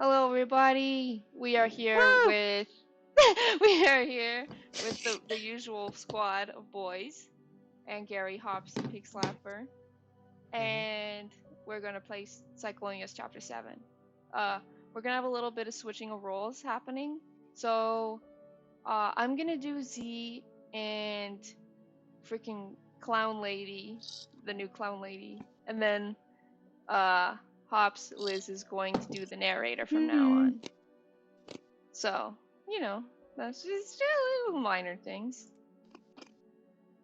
Hello, everybody. We are here Woo! with we are here with the usual squad of boys and Gary Hops and Pig Slapper, and we're gonna play Psycholonials Chapter 7. We're gonna have a little bit of switching of roles happening. So, I'm gonna do Z and freaking Clown Lady, the new Clown Lady, and then Hops Liz is going to do the narrator from now on. So, you know, that's just little minor things.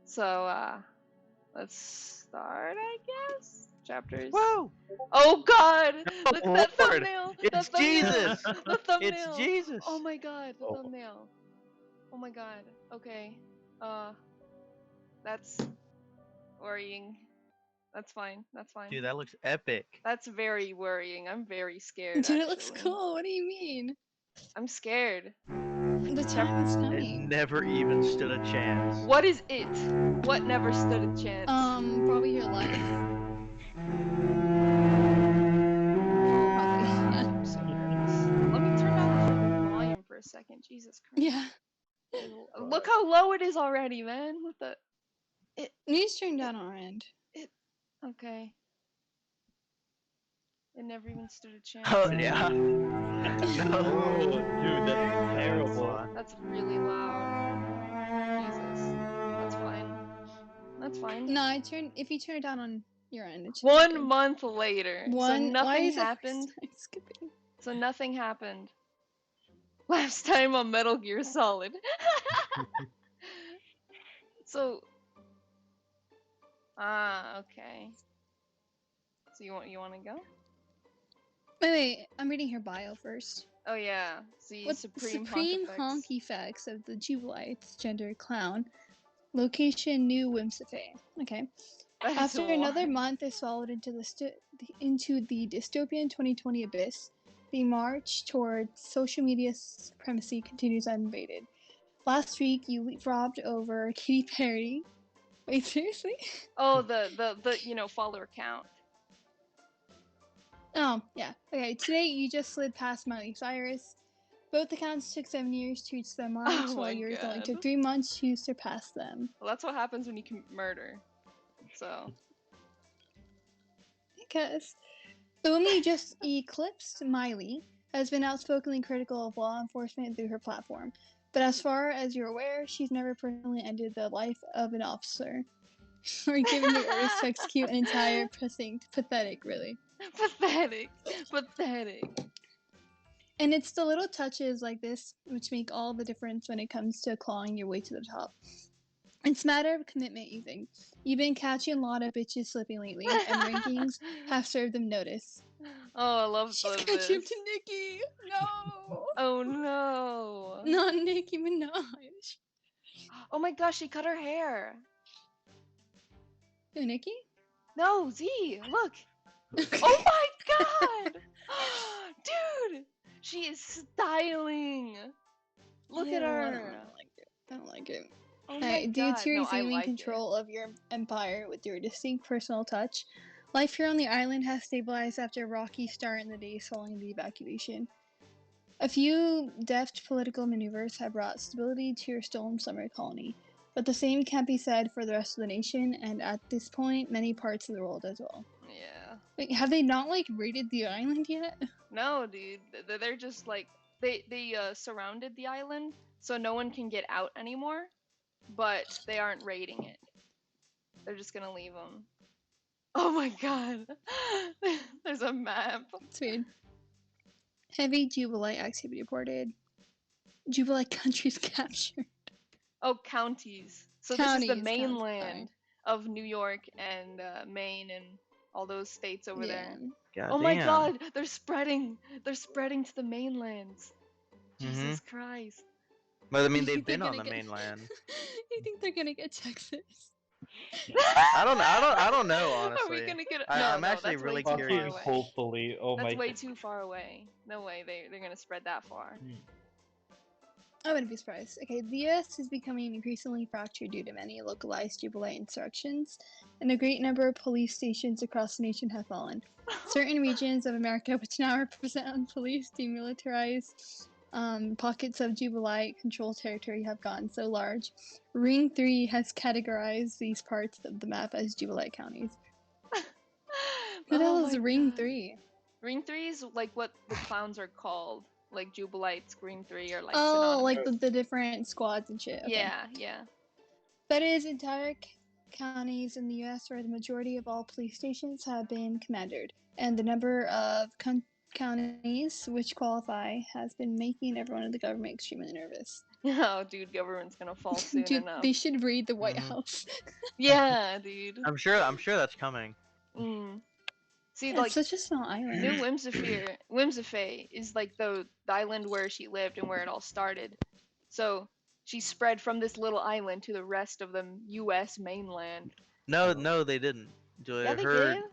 So, let's start, I guess. Chapters. Whoa! Oh God! Oh, Look at that Lord. thumbnail! It's That thumbnail! Jesus! The thumbnail! It's Jesus! Oh my God! The thumbnail! Oh my God! Okay. That's worrying. That's fine. That's fine. Dude, that looks epic. That's very worrying. I'm very scared. Dude, it looks actually. cool. What do you mean? I'm scared. The time is It coming. never even stood a chance. What is it? What never stood a chance? Probably your life. I'm so nervous. Let me turn down the volume for a second. Jesus Christ. Yeah. Look how low it is already, man. What the? It needs to turn down our end. Okay. It never even stood a chance. Oh, yeah. Oh, dude, that's terrible. That's really loud. Jesus. That's fine. That's fine. No, if you turn it down on your end, it should 1 month later. So why nothing is it happened. skipping? So nothing happened. Last time on Metal Gear Solid. So. Okay. So you want to go? Wait, I'm reading her bio first. Oh yeah. See, What's Supreme honk effects of the Jubilites, gender clown. Location New Whimsife. Okay. After another month is swallowed into the dystopian 2020 abyss, the march towards social media supremacy continues unabated. Last week, you robbed over Katy Perry. Wait, seriously? Oh, the follower count. Oh, yeah. Okay, today you just slid past Miley Cyrus. Both accounts took 7 years to reach their marks, while yours only took 3 months to surpass them. Well, that's what happens when you commit murder. So. Because the woman who just eclipsed Miley has been outspokenly critical of law enforcement through her platform. But as far as you're aware, she's never personally ended the life of an officer. Or given the orders to execute an entire precinct. Pathetic, really. Pathetic. Pathetic. And it's the little touches like this which make all the difference when it comes to clawing your way to the top. It's a matter of commitment, you think. You've been catching a lot of bitches slipping lately, and rankings have served them notice. Oh, I love this. She's catching to Nicki! No! Oh no! Not Nicki Minaj. Oh my gosh, she cut her hair. Who, Nicki? No, Z, look. Oh my god! Dude! She is styling! Look at her! I don't like it. I don't like it. Oh Alright, due God. to No, I resuming like control of your empire with your distinct personal touch, life here on the island has stabilized after a rocky start in the days following the evacuation. A few deft political maneuvers have brought stability to your stolen summer colony, but the same can't be said for the rest of the nation, and at this point, many parts of the world as well. Yeah. Wait, have they not, like, raided the island yet? No, dude. They're just like... They surrounded the island, so no one can get out anymore, but they aren't raiding it. They're just gonna leave them. Oh my god! There's a map. It's weird. Heavy Jubilite activity reported. Jubilite countries captured. Oh, counties. So Counties, this is the mainland of New York and Maine and all those states over there. God Oh my damn. god, they're spreading. They're spreading to the mainlands. Jesus Christ. But I mean, they've been on the mainland. You think they're gonna get Texas? I don't know, honestly. Are we gonna get? I'm no, actually that's really way too curious. far away. Hopefully, oh That's my way god. too far away. No way they're gonna spread that far. I wouldn't be surprised. Okay, the U.S. is becoming increasingly fractured due to many localized Jubilee insurrections, and a great number of police stations across the nation have fallen. Certain regions of America, which now represent unpoliced, demilitarized pockets of Jubilee controlled territory, have gotten so large. Ring 3 has categorized these parts of the map as Jubilee counties. Who the hell is Ring 3? Ring 3 is like what the clowns are called. Like Jubilites, Ring 3 are like Oh, synonymous. like the different squads and shit. Okay. Yeah, yeah. That is entire counties in the U.S. where the majority of all police stations have been commandered, and the number of counties which qualify has been making everyone in the government extremely nervous. Oh, dude, government's gonna fall soon Dude, enough. they should raid the White Mhm. House. Yeah, dude. I'm sure that's coming. See, Yeah, like it's such a small island. New Whimsifee is like the island where she lived and where it all started. So she spread from this little island to the rest of the U.S. mainland. No, they didn't. Yeah, they Her did.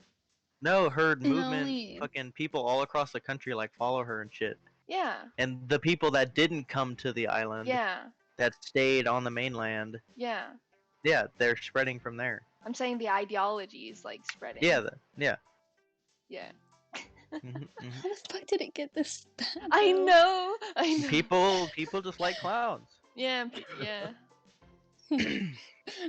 No, her And movement, only- fucking people all across the country like follow her and shit. Yeah, And the people that didn't come to the island, yeah, that stayed on the mainland, yeah. yeah, they're spreading from there. I'm saying the ideology is like spreading. Yeah, yeah. Yeah. Mhm, mhm. How the fuck did it get this bad? I though? know. I know. People just like clowns. Yeah, yeah.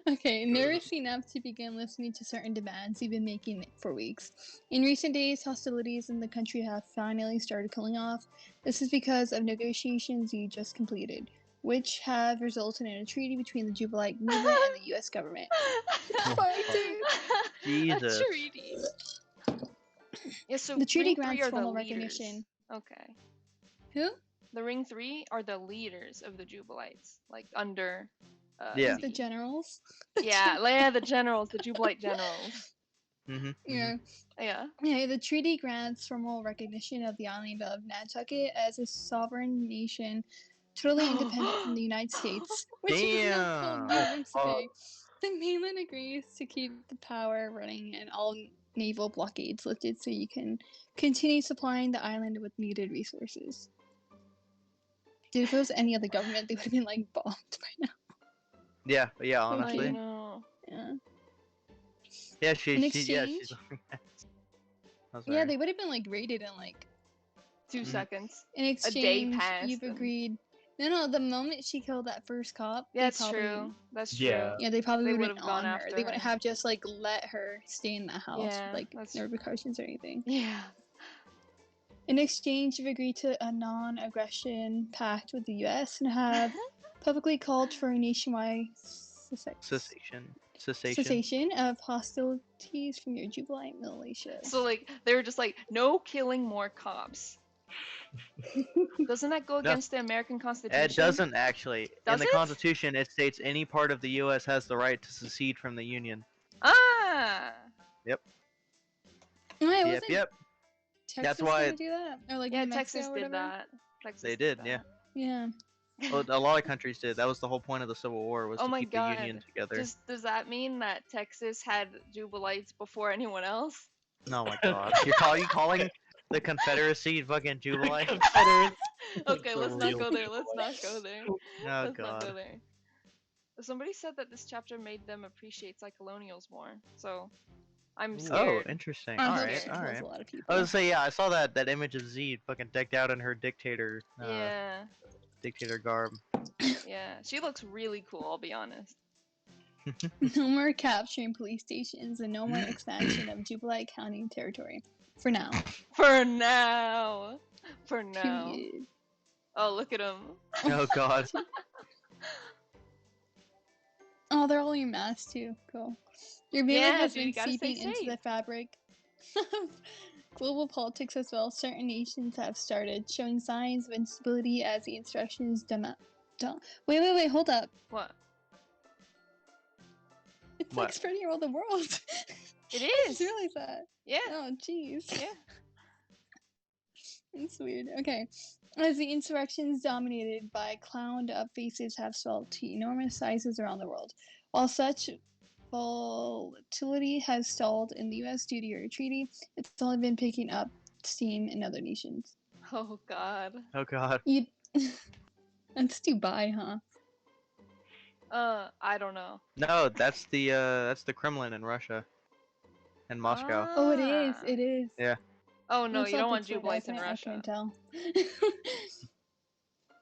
Okay, nervous enough to begin listening to certain demands you've been making for weeks. In recent days, hostilities in the country have finally started cooling off. This is because of negotiations you just completed, which have resulted in a treaty between the Jubilee movement and the U.S. government. Fuck, dude. Jesus. A treaty. Yeah, so The treaty Ring 3 grants are the formal leaders. recognition. Okay. Who? The Ring 3 are the leaders of the Jubilites, like under. Yeah. The generals? Yeah, the generals, the Jubilite generals. Yeah. Yeah. Yeah, the treaty grants formal recognition of the island of Nantucket as a sovereign nation, totally independent from the United States, which is now called New Damn. Whimsifee. The mainland agrees to keep the power running and all naval blockades lifted so you can continue supplying the island with needed resources. Dude, if it was any other government, they would have been like bombed by now. Yeah, yeah, Okay. I honestly. know. Yeah. Yeah, In she's exchange, I'm yeah, sorry. they would have been like raided in like 2 Mhm. seconds. in exchange, passed you've and- agreed. No, the moment she killed that first cop, Yeah, they that's probably, true. That's true. Yeah. Yeah, they probably They would would've have gone on her. after They wouldn't her. have just like let her stay in the house Yeah, with like that's no true. repercussions or anything. Yeah. In exchange, you've agreed to a non-aggression pact with the U.S. and have publicly called for a nationwide cessation of hostilities from your Jubilee militia. So like they were just like, no killing more cops. Doesn't that go No. against the American Constitution? It doesn't actually. Does In the it? Constitution, it states any part of the U.S. has the right to secede from the Union. Ah. Wait, Yep, wasn't yep. Texas That's why- gonna do that? Or like Yeah, New Mexico Texas or did whatever? that. Texas They did, yeah. Yeah. Well, a lot of countries did. That was the whole point of the Civil War, was Oh to my keep God. the Union together. Does that mean that Texas had Jubilites before anyone else? Oh my God. You calling the Confederacy fucking Jubilee? Okay, The let's not real go there. Let's not Jubilites. go there. Oh Let's not go God. there. Somebody said that this chapter made them appreciate PSYCHOLONIALs more, so I'm Oh, scared. interesting. I All hope right, she all kills right. a lot of people. I was gonna say, yeah, I saw that image of Zed fucking decked out in her dictator garb. Yeah. She looks really cool, I'll be honest. No more capturing police stations and no more expansion of Jubilee County territory. For now. For now. For now. Period. Oh, look at him. Oh God. Oh, they're all in masks too. Cool. Your Yeah, mainland has dude, you been gotta stay seeping into safe. the fabric of global politics as well. Certain nations have started showing signs of instability as the insurrections Wait, hold up. What? It's What? like spreading around the world. It I is. just realized that. Yeah. Oh, jeez. Yeah. It's weird. Okay. As the insurrections dominated by clowned up faces have swelled to enormous sizes around the world. While such volatility has stalled in the US due to your treaty, it's only been picking up steam in other nations. Oh God. Oh God. You That's Dubai, huh? I don't know. No, that's the Kremlin in Russia. In Moscow. Oh, it is. Ah. It is. Yeah. Oh no, That's you all don't want pixelated, jubilates in isn't it? I Russia. can't tell.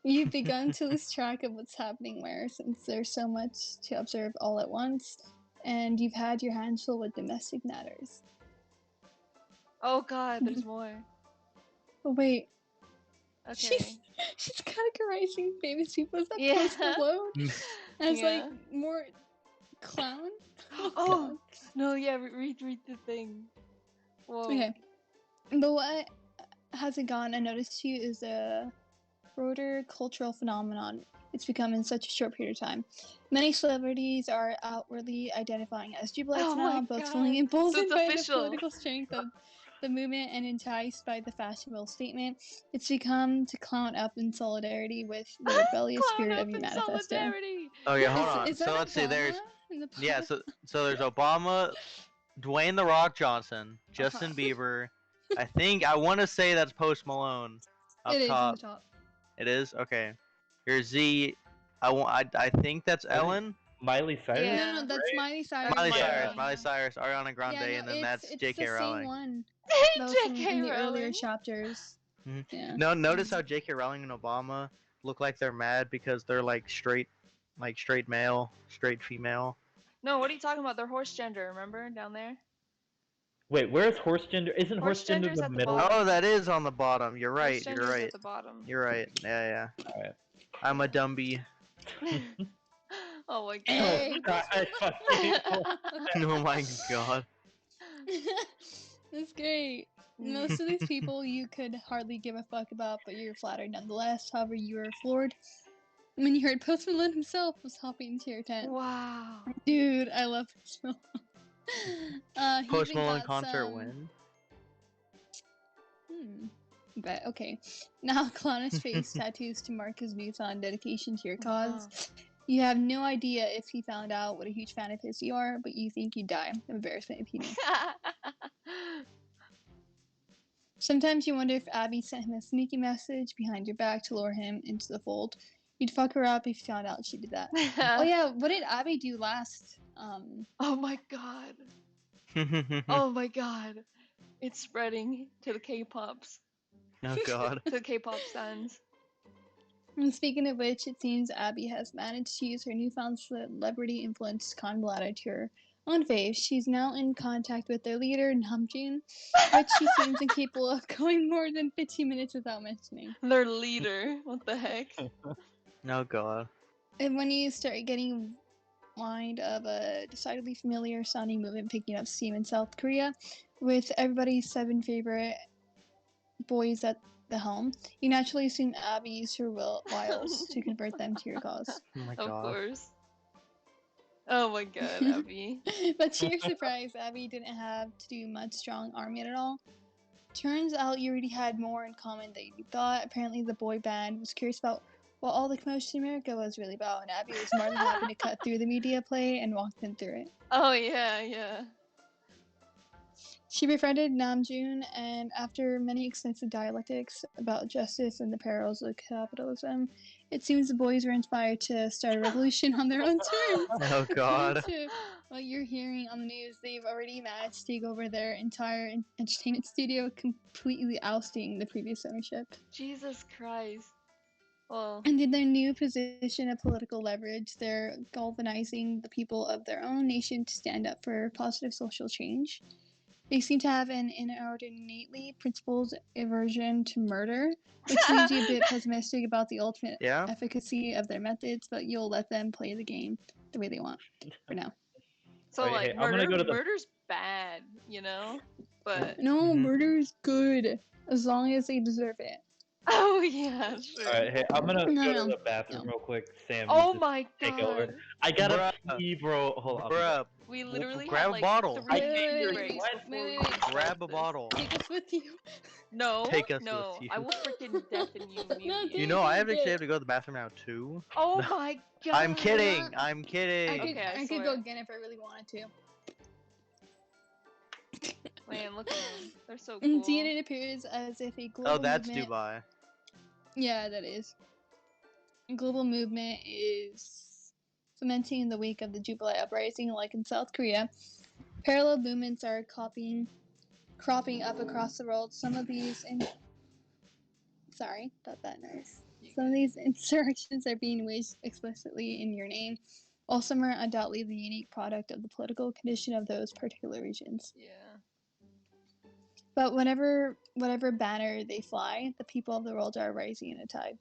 You've begun to lose track of what's happening where, since there's so much to observe all at once, and you've had your hands full with domestic matters. Oh god, there's more. Oh wait, Okay. she's categorizing famous people as that Yeah. Post Malone as Yeah. like more clown. Oh no, yeah. Read the thing. Whoa. Okay, but what hasn't gone unnoticed to you is a broader cultural phenomenon it's become in such a short period of time. Many celebrities are outwardly identifying as jubilees Oh now, my both God. feeling emboldened So it's by the official. political strength of the movement and enticed by the fashionable statement. It's become to clown up in solidarity with the rebellious Clown spirit up of your in manifesto. solidarity. Oh yeah, hold on. Is that So let's see. There's Obama in the yeah. photo? So there's Obama, Dwayne the Rock Johnson, Justin Bieber. I want to say that's Post Malone up It is in top. the top. It is okay. Here's Z. I think that's Ellen. Miley Cyrus. Yeah. No, that's right? Miley Cyrus. Miley Yeah. Cyrus, Miley Cyrus, Ariana Grande, Yeah, no, and then that's it's J.K. the Rowling. same one. Hey, That was from J.K. in the earlier Rowling. chapters. Mhm. Yeah. No, notice how J.K. Rowling and Obama look like they're mad because they're like straight male, straight female. No, what are you talking about? They're horse gender. Remember down there? Wait, where's horse gender? Isn't Horse horse gender gender's the at the middle? bottom. Oh, that is on the bottom. You're Horse right. gender's You're right. at the bottom. You're right. Yeah. Alright. I'm a dumby. Oh my god. Hey. I fucking- Oh my god. That's great. Most of these people you could hardly give a fuck about, but you're flattered nonetheless. However, you were floored when you heard Post Malone himself was hopping into your tent. Wow. Dude, I love Post Malone. He Post even Malone got concert some... win. But okay. Now clown his face tattoos to mark his newfound dedication to your cause. You have no idea if he found out what a huge fan of his you are, but you think you'd die of embarrassment if he knew. Sometimes you wonder if Abby sent him a sneaky message behind your back to lure him into the fold. You'd fuck her up if you found out she did that. Oh yeah, what did Abby do last? Oh my god. Oh my god. It's spreading to the K-pops. Oh god. To the K-pop stands. And speaking of which, it seems Abby has managed to use her newfound celebrity-influenced convolata to her own fave. She's now in contact with their leader, Namjoon, which she seems incapable of going more than 15 minutes without mentioning. Their leader. What the heck? Oh god. And when you start getting wind of a decidedly familiar sounding movement picking up steam in South Korea, with everybody's 7 favorite boys at the helm, you naturally assume Abby used her wiles to convert them to your cause. Oh my Of god. course. Oh my god, Abby. But to your surprise, Abby didn't have to do much strong arming at all. Turns out you already had more in common than you thought. Apparently the boy band was curious about what all the commotion in America was really about, and Abby was more than happy to cut through the media play and walk them through it. Oh yeah. She befriended Namjoon, and after many extensive dialectics about justice and the perils of capitalism, it seems the boys were inspired to start a revolution on their own terms. Oh god. To what you're hearing on the news, they've already managed to take over their entire entertainment studio, completely ousting the previous ownership. Jesus Christ. Well, And in their new position of political leverage, they're galvanizing the people of their own nation to stand up for positive social change. They seem to have an inordinately principled aversion to murder, which leaves you a bit pessimistic about the ultimate Yeah. efficacy of their methods, but you'll let them play the game the way they want for now. so Alright, like hey, I'm gonna go to the- murder's bad, you know? But No, Mhm. murder is good as long as they deserve it. oh yeah, sure. Alright, hey, I'm gonna No, go no, to the bathroom no. real quick. Sam, Oh you just my take over. god. I gotta Bruh. pee, bro. Hold on. Bruh, We literally grab had a like bottle. 3 I Wait, can't hear breaks you. before we Wait. started grab a this. bottle. Take us with you. No, Take us no, with I you. will freaking deafen you No, immediately. You know, I actually have to go to the bathroom now too. Oh my god. I'm kidding. not- I'm I kidding. could, Okay, I I could swear. go again if I really wanted to. Man, look at them. They're so cool. Indeed, it appears as if a global Oh, that's movement... Dubai. Yeah, that is. global movement is fomenting in the wake of the Jubilee uprising, like in South Korea. Parallel movements are cropping up across the world. Some of these sorry about that noise. Some of these insurrections are being waged explicitly in your name, while some are undoubtedly the unique product of the political condition of those particular regions. Yeah. But whatever banner they fly, the people of the world are rising in a tide.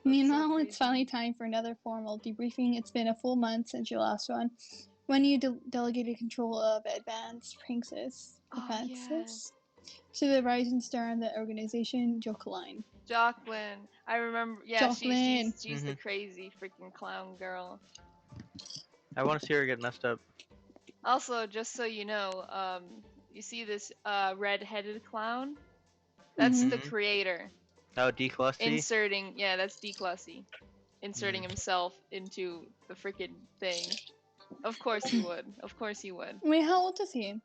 Meanwhile, so it's finally time for another formal debriefing. It's been a full month since your last one, when you delegated control of Advanced Princess to the rising star in the organization, Jocelyn. Jocelyn. I remember. Yeah, Jocelyn. she's the crazy freaking clown girl. I want to see her get messed up. Also, just so you know, you see this red-headed clown? That's the creator. Oh, Declusy? That's Declusy. Inserting himself into the freaking thing. Of course he would. Of course he would. Wait, how old is he?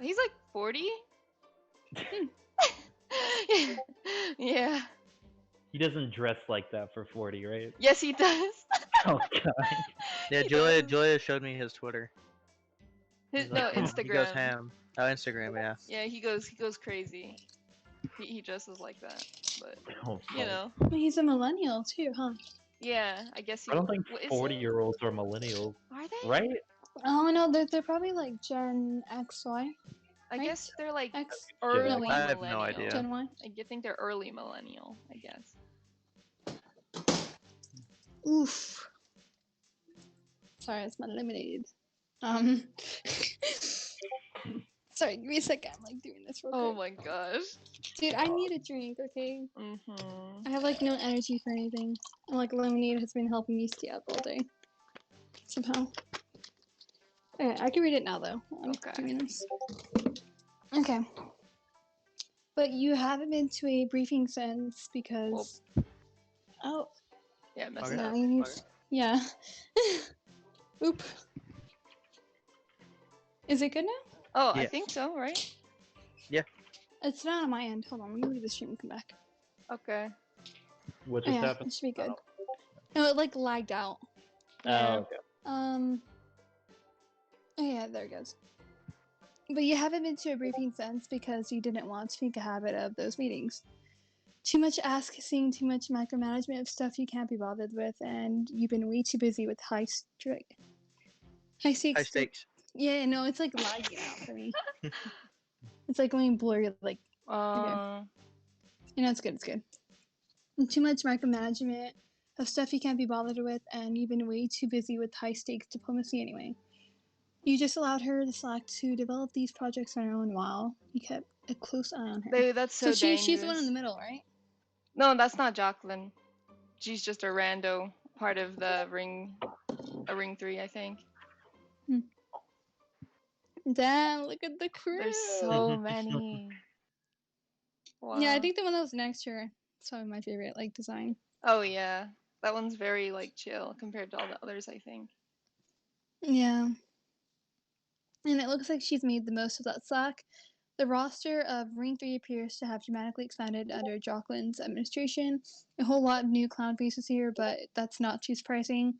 He's like 40? Yeah. He doesn't dress like that for 40, right? Yes, he does. Oh god. Yeah, Julia showed me his Twitter. Instagram. He goes ham. Oh, Instagram, yeah. Yeah, he goes crazy. He dresses like that, but you know. He's a millennial too, huh? Yeah, I guess he. I don't think 40-year-olds are millennials. Are they? Right? Oh no, they're probably like Gen X, Y. I guess they're like X. early No, millennial. I have no idea. Gen Y. I think they're early millennial. I guess. Oof. Sorry, it's my lemonade. Sorry, give me a second. I'm like doing this real quick. Oh my gosh. Dude, I need a drink, okay? Mm-hmm. I have like no energy for anything. And like lemonade has been helping me stay up all day. Somehow. Okay, I can read it now though. I'm doing this. Okay. But you haven't been to a briefing since because oh. Yeah, messed Okay. up. Yeah. Oop. Is it good now? Oh, Yeah. I think so, right? Yeah. It's not on my end. Hold on, let me leave the stream and come back. Okay. What Oh, just yeah, happened? it should be good. No, it like lagged out. Yeah. Oh, okay. Oh yeah, there it goes. But you haven't been to a briefing since because you didn't want to make a habit of those meetings. Too much asking, too much micromanagement of stuff you can't be bothered with, and you've been way too busy with high stakes. High stakes. Yeah, no, it's like lagging out for me. It's like going blurry, like. Okay. You know, it's good. It's good. And too much micromanagement of stuff you can't be bothered with, and you've been way too busy with high stakes diplomacy anyway. You just allowed her the slack to develop these projects on her own while you kept a close eye on her. Dude, that's so dangerous. She's the one in the middle, right? No, that's not Jocelyn. She's just a rando part of the ring 3, I think. Damn, look at the crew. There's so many. Wow. Yeah, I think the one that was next to her is probably my favorite, like, design. Oh yeah, that one's very like chill compared to all the others, I think. Yeah. And it looks like she's made the most of that slack. The roster of Ring 3 appears to have dramatically expanded under Jocelyn's administration. A whole lot of new clown faces here, but that's not too surprising.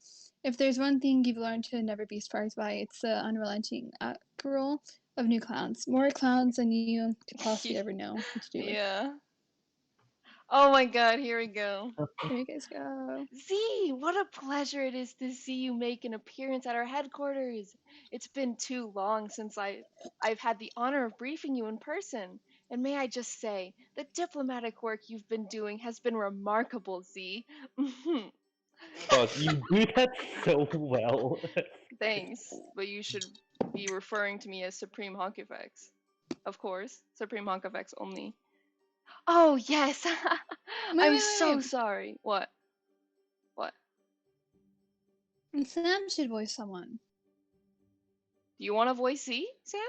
If there's one thing you've learned to never be surprised by, it's the unrelenting accrual of new clowns. More clowns than you could possibly ever know what to do with. Yeah. Oh my god, here we go. Here you guys go. Z, what a pleasure it is to see you make an appearance at our headquarters. It's been too long since I've had the honor of briefing you in person. And may I just say, the diplomatic work you've been doing has been remarkable, Z. Fuck, you do that so well. Thanks, but you should be referring to me as Supreme Honkifax. Of course, Supreme Honkifax only. Oh, yes! I'm so sorry. What? What? And Sam should voice someone. Do you want to voice Z, Sam?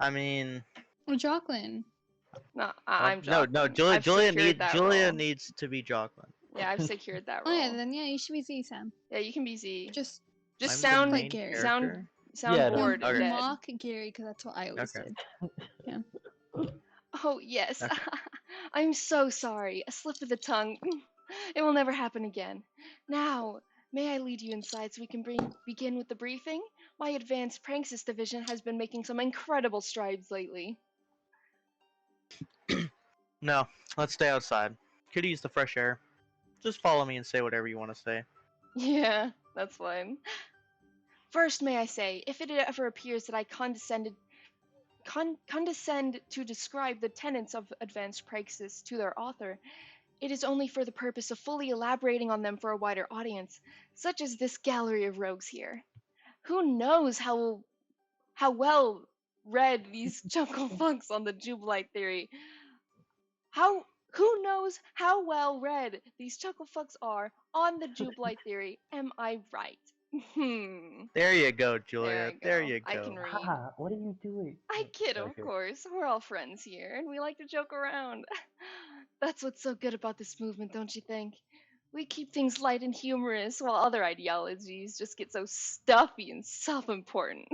I mean... Or Jocelyn. No, I'm Jocelyn. No, Julia needs to be Jocelyn. Yeah, I've secured that Oh role. yeah, then yeah, you should be Z, Sam. Yeah, you can be Z. Just sound like Gary. Sound Yeah, bored No, and dead. mock Gary, because that's what I always did. Yeah. Oh, yes. I'm so sorry. A slip of the tongue. It will never happen again. Now, may I lead you inside so we can begin with the briefing? My advanced Pranksis division has been making some incredible strides lately. No, let's stay outside. Could use the fresh air. Just follow me and say whatever you want to say. Yeah, that's fine. First, may I say, if it ever appears that I condescend to describe the tenets of advanced praxis to their author, it is only for the purpose of fully elaborating on them for a wider audience, such as this gallery of rogues here. Who knows how well read these chuckle fucks on the Jubilite theory? Who knows how well read these chuckle fucks are on the Jubilite theory? Am I right? There you go, There Julia. I go. There you I go. can read. Ha! What are you doing? I kid, of Okay. course. We're all friends here, and we like to joke around. That's what's so good about this movement, don't you think? We keep things light and humorous, while other ideologies just get so stuffy and self-important.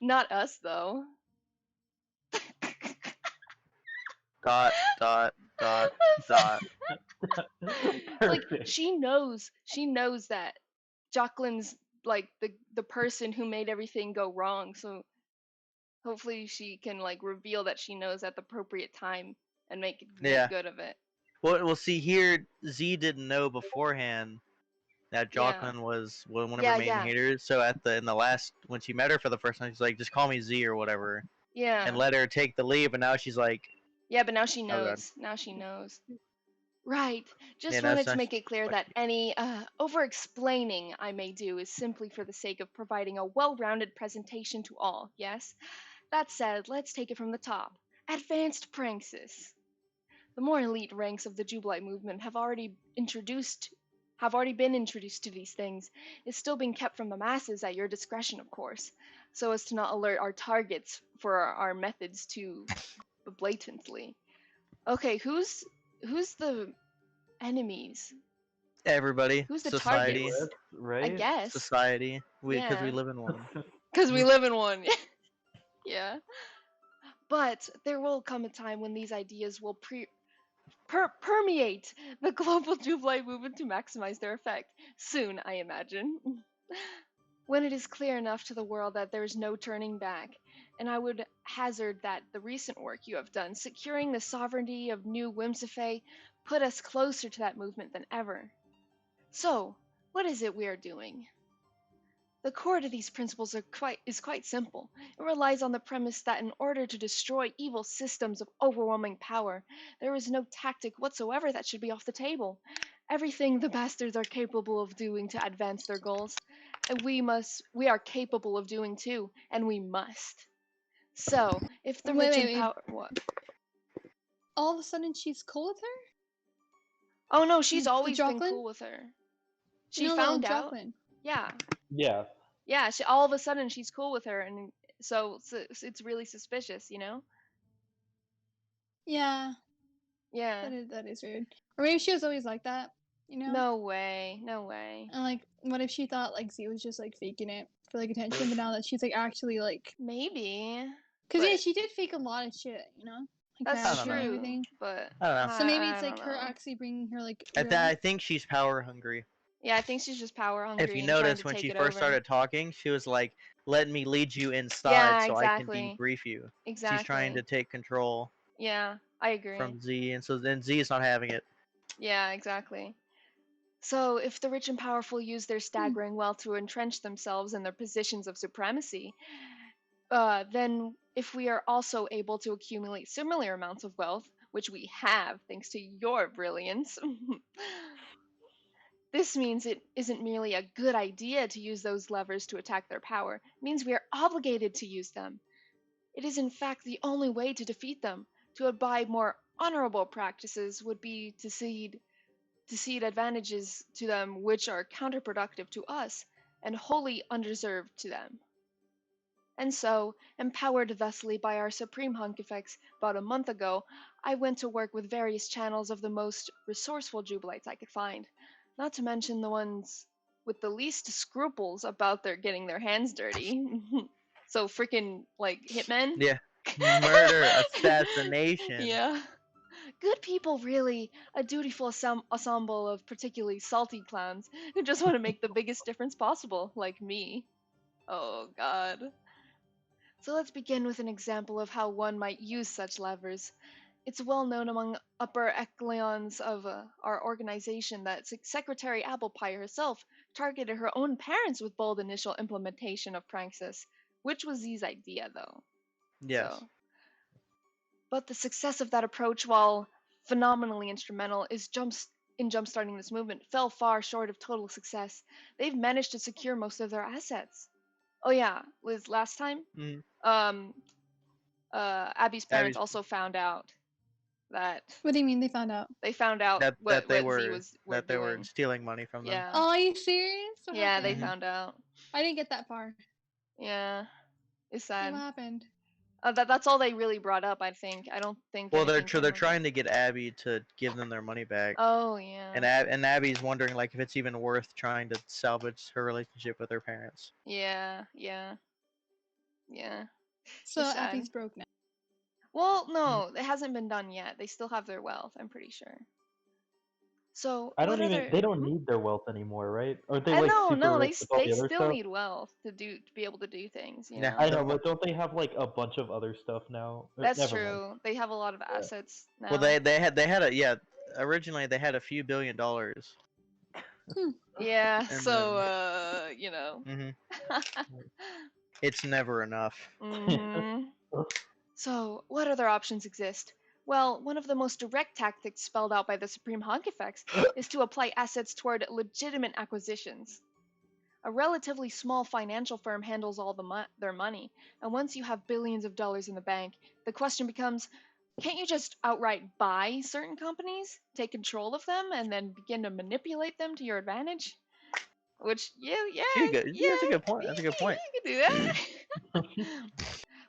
Not us, though. Dot, dot, dot, dot. Like, Perfect. she knows that Jocelyn's like the person who made everything go wrong, so hopefully she can like reveal that she knows at the appropriate time and make Yeah. good of it. Well, see here, Z didn't know beforehand that Yeah. Jocelyn was one of Yeah, her main yeah. haters. So in the last, when she met her for the first time, she's like, just call me Z or whatever, Yeah. and let her take the lead. But now she's like, Yeah, but now she Oh, God. knows. Now she knows. Right. Just Yeah, now wanted it's to not- make it clear that any over-explaining I may do is simply for the sake of providing a well-rounded presentation to all, yes? That said, let's take it from the top. Advanced Praxis. The more elite ranks of the Jubilite movement have already been introduced to these things. It's still being kept from the masses at your discretion, of course, so as to not alert our targets for our methods too blatantly. Okay, who's the enemies? everybody, Who's the society, targets? Right? I guess. society, because Yeah. we live in one. Because we live in one. Yeah. But there will come a time when these ideas will permeate the global Jubilite movement to maximize their effect. Soon, I imagine. When it is clear enough to the world that there is no turning back, and I would hazard that the recent work you have done, securing the sovereignty of New Whimsifay, put us closer to that movement than ever. So, what is it we are doing? The core to these principles is quite simple. It relies on the premise that in order to destroy evil systems of overwhelming power, there is no tactic whatsoever that should be off the table. Everything the bastards are capable of doing to advance their goals, and we are capable of doing too, and we must. So, if the rich and power, what? All of a sudden, she's cool with her? Oh no, she's The always been Jocelyn? cool with her. She No, found out. Jocelyn. Yeah. Yeah. Yeah, all of a sudden she's cool with her, and so it's really suspicious, you know? Yeah, Yeah. that is weird. Or maybe she was always like that, you know? No way, no way. And like, what if she thought like Z was just like faking it for like attention, but now that she's like actually like, Maybe. because yeah, But she did fake a lot of shit, you know? Like that's fashion and true. everything. But I don't know. So maybe it's I like don't her know. actually bringing her like. I real- think she's power hungry. Yeah, I think she's just power hungry. If you and trying notice, to when take she it first over. started talking, she was like, "Let me lead you inside Yeah, so I can exactly. debrief you." Exactly. She's trying to take control Yeah, I agree. from Z, and so then Z is not having it. Yeah, exactly. So, if the rich and powerful use their staggering wealth to entrench themselves in their positions of supremacy, then if we are also able to accumulate similar amounts of wealth, which we have thanks to your brilliance, this means it isn't merely a good idea to use those levers to attack their power. It means we are obligated to use them. It is in fact the only way to defeat them. To abide more honorable practices would be to cede advantages to them which are counterproductive to us and wholly undeserved to them. And so, empowered thusly by our supreme Hunkifics about a month ago, I went to work with various channels of the most resourceful Jubilites I could find, not to mention the ones with the least scruples about getting their hands dirty. So freaking like hitmen. Yeah, murder, assassination. Yeah. good people really a dutiful ensemble of particularly salty clowns who just want to make the biggest difference possible, like me. Oh God. So let's begin with an example of how one might use such levers. It's well known among upper echelons of our organization that Secretary Applepie herself targeted her own parents with bold initial implementation of Praxis, which was Z's idea, though. Yes. So, but the success of that approach, while phenomenally instrumental, in jumpstarting this movement, fell far short of total success. They've managed to secure most of their assets. Oh yeah, Liz, last time, Mhm. Abby's parents Abby's- also found out that What do you mean they found out? they found out That what they Z were were they were doing. stealing money from them. Yeah. Oh, are you serious? What Yeah, they happened? found out. I didn't get that far. Yeah. It's What sad. happened? That's all they really brought up, I think. I don't think Well, anything came they're of it. trying to get Abby to give them their money back. Oh, yeah. And Abby's wondering like if it's even worth trying to salvage her relationship with her parents. Yeah, yeah. Yeah. So It's sad. Abby's broke now. Well, no, it hasn't been done yet. They still have their wealth, I'm pretty sure. So, I what don't even. other... They don't need their wealth anymore, right? Or they I like know, super no, rich with all they the other still stuff? need wealth to be able to do things, you Yeah. know? I know, but don't they have like a bunch of other stuff now? That's Never mind. true. They have a lot of assets now. Well, they had originally they had a few $1 billion. Yeah, And so you know. Mhm. It's never enough. Mhm. So, what other options exist? Well, one of the most direct tactics spelled out by the Supreme Honkifax is to apply assets toward legitimate acquisitions. A relatively small financial firm handles all their money, and once you have billions of dollars in the bank, the question becomes, can't you just outright buy certain companies, take control of them, and then begin to manipulate them to your advantage? Which, That's a good point. That's a good point. You can do that.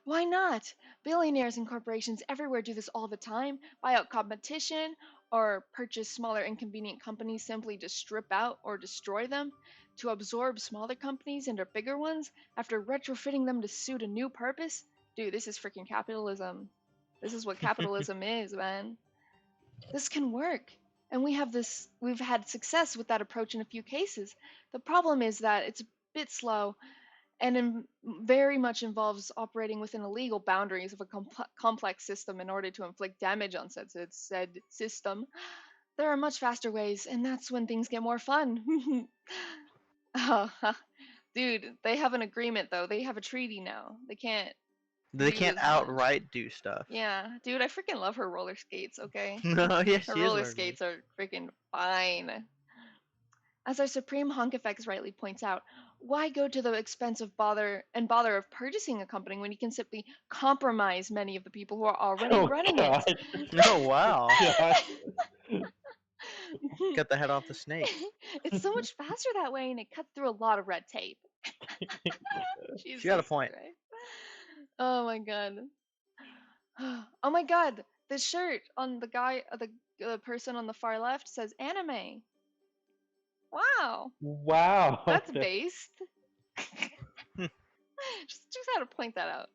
Why not? Billionaires and corporations everywhere do this all the time. Buy out competition or purchase smaller inconvenient companies simply to strip out or destroy them, to absorb smaller companies into bigger ones after retrofitting them to suit a new purpose. Dude, this is freaking capitalism. This is what capitalism is, man. This can work. And we've had success with that approach in a few cases. The problem is that it's a bit slow and very much involves operating within the legal boundaries of a complex system in order to inflict damage on said system. There are much faster ways, and that's when things get more fun. Oh, dude, they have an agreement though. They have a treaty now. They can't. They do can't as much. outright do stuff. Yeah, dude, I freaking love her roller skates. Okay, No, yes, her she is roller learning. skates are freaking fine. As our Supreme Honkifax rightly points out, why go to the expense of bother of purchasing a company when you can simply compromise many of the people who are already Oh running God. Oh wow! God. it? Cut the head off the snake. It's so much faster that way, and it cuts through a lot of red tape. She got a Jesus point. Christ. Oh my god. Oh my god. The shirt on the guy, the person on the far left says anime. Wow, Wow. that's based. just had to point that out.